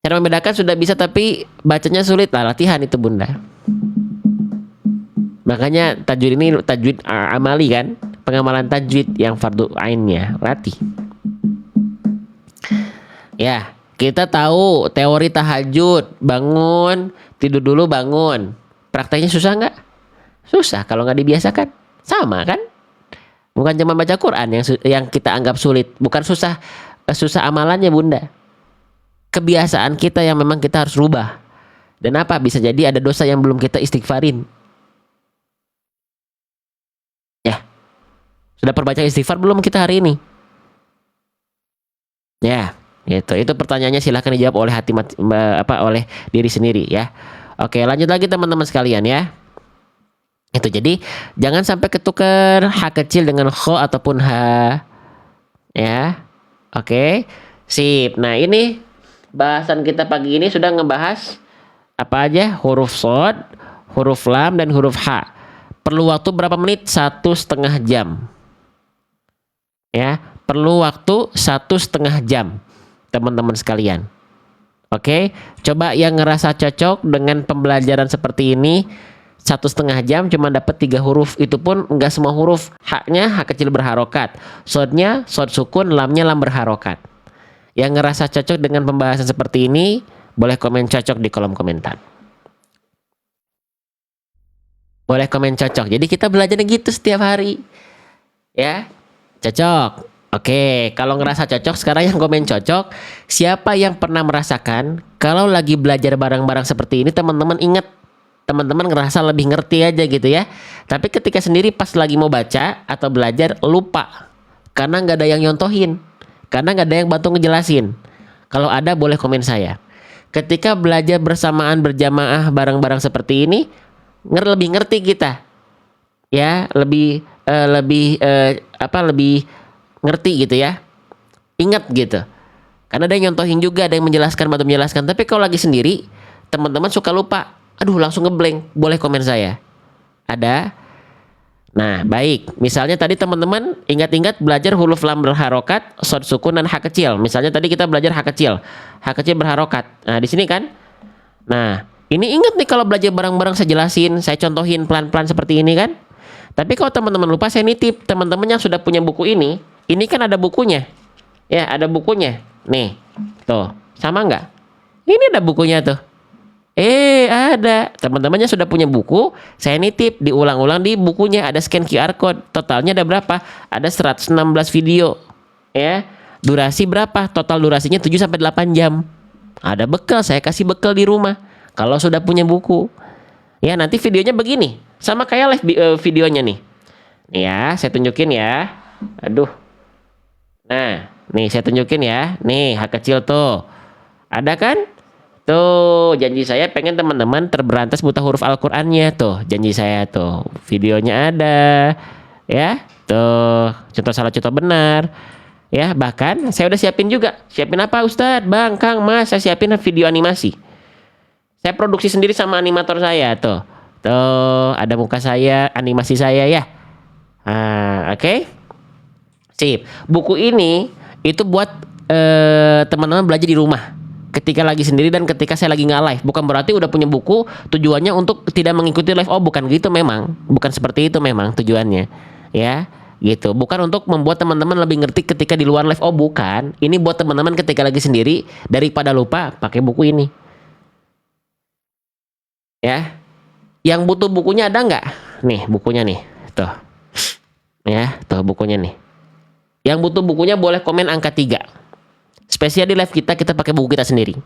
Cara membedakan sudah bisa tapi bacanya sulit lah, latihan itu Bunda. Makanya tajwid ini tajwid amali kan, pengamalan tajwid yang fardu ainnya, latih. Ya, kita tahu teori tahajud, bangun, tidur dulu bangun. Prakteknya susah nggak? Susah kalau nggak dibiasakan. Sama kan? Bukan cuma baca Quran yang kita anggap sulit, bukan susah susah amalannya Bunda. Kebiasaan kita yang memang kita harus rubah. Dan apa? Bisa jadi ada dosa yang belum kita istighfarin. Ya, sudah perbaca istighfar belum kita hari ini? Ya, gitu. Itu pertanyaannya silahkan dijawab oleh oleh diri sendiri ya. Oke, lanjut lagi teman-teman sekalian ya. Itu jadi jangan sampai ketukar H kecil dengan kho ataupun H ya. Oke. Sip. Nah, ini bahasan kita pagi ini sudah ngebahas apa aja? Huruf shod, huruf lam dan huruf H. Perlu waktu berapa menit? 1,5 jam. Ya, perlu waktu 1,5 jam. Teman-teman sekalian. Oke, coba yang ngerasa cocok dengan pembelajaran seperti ini 1,5 jam cuma dapat 3 huruf, itu pun enggak semua huruf. Haknya hak kecil berharokat, sodnya sod sukun, lamnya lam berharokat. Yang ngerasa cocok dengan pembahasan seperti ini boleh komen cocok di kolom komentar. Boleh komen cocok. Jadi kita belajarnya gitu setiap hari. Ya, cocok. Oke, kalau ngerasa cocok sekarang yang komen cocok. Siapa yang pernah merasakan kalau lagi belajar barang-barang seperti ini teman-teman ingat, teman-teman ngerasa lebih ngerti aja gitu ya. Tapi ketika sendiri pas lagi mau baca atau belajar lupa karena nggak ada yang nyontohin, karena nggak ada yang bantu ngejelasin. Kalau ada boleh komen saya. Ketika belajar bersamaan berjamaah barang-barang seperti ini lebih ngerti kita, ya lebih lebih ngerti gitu ya, ingat gitu. Karena ada yang nyontohin juga, ada yang menjelaskan bantu menjelaskan. Tapi kalau lagi sendiri teman-teman suka lupa, aduh langsung ngeblank, boleh komen saya. Ada. Nah baik, misalnya tadi teman-teman ingat-ingat belajar huruf lam berharokat, shod sukun dan H kecil. Misalnya tadi kita belajar H kecil berharokat. Nah di sini kan, nah ini ingat nih kalau belajar bareng-bareng saya jelasin, saya contohin pelan-pelan seperti ini kan. Tapi kalau teman-teman lupa, saya nitip teman-teman yang sudah punya buku ini kan ada bukunya. Ya, ada bukunya. Nih, tuh, sama nggak? Ini ada bukunya tuh. Ada. Teman-temannya sudah punya buku, saya nitip, diulang-ulang di bukunya, ada scan QR code. Totalnya ada berapa? Ada 116 video. Ya, durasi berapa? Total durasinya 7-8 jam. Ada bekal, saya kasih bekal di rumah. Kalau sudah punya buku. Ya, nanti videonya begini. Sama kayak live videonya nih. Nih ya, saya tunjukin ya. Aduh. Nah, nih saya tunjukin ya. Nih, H kecil tuh. Ada kan? Tuh, janji saya pengen teman-teman terberantas buta huruf Al-Qur'annya tuh. Janji saya tuh. Videonya ada. Ya, tuh. Contoh salah, contoh benar. Ya, bahkan saya udah siapin juga. Siapin apa Ustadz? Bang, Kang, Mas, saya siapin video animasi. Saya produksi sendiri sama animator saya tuh. Tuh, ada muka saya, animasi saya ya. Nah, oke. Sip. Buku ini itu buat teman-teman belajar di rumah. Ketika lagi sendiri dan ketika saya lagi nggak live. Bukan berarti udah punya buku tujuannya untuk tidak mengikuti live. Oh, bukan gitu memang. Bukan seperti itu memang tujuannya. Ya, gitu. Bukan untuk membuat teman-teman lebih ngerti ketika di luar live. Oh, bukan. Ini buat teman-teman ketika lagi sendiri daripada lupa pakai buku ini. Ya. Yang butuh bukunya ada nggak? Nih, bukunya nih. Tuh. Ya, tuh bukunya nih. Yang butuh bukunya boleh komen angka 3. Spesial di live kita pakai buku kita sendiri.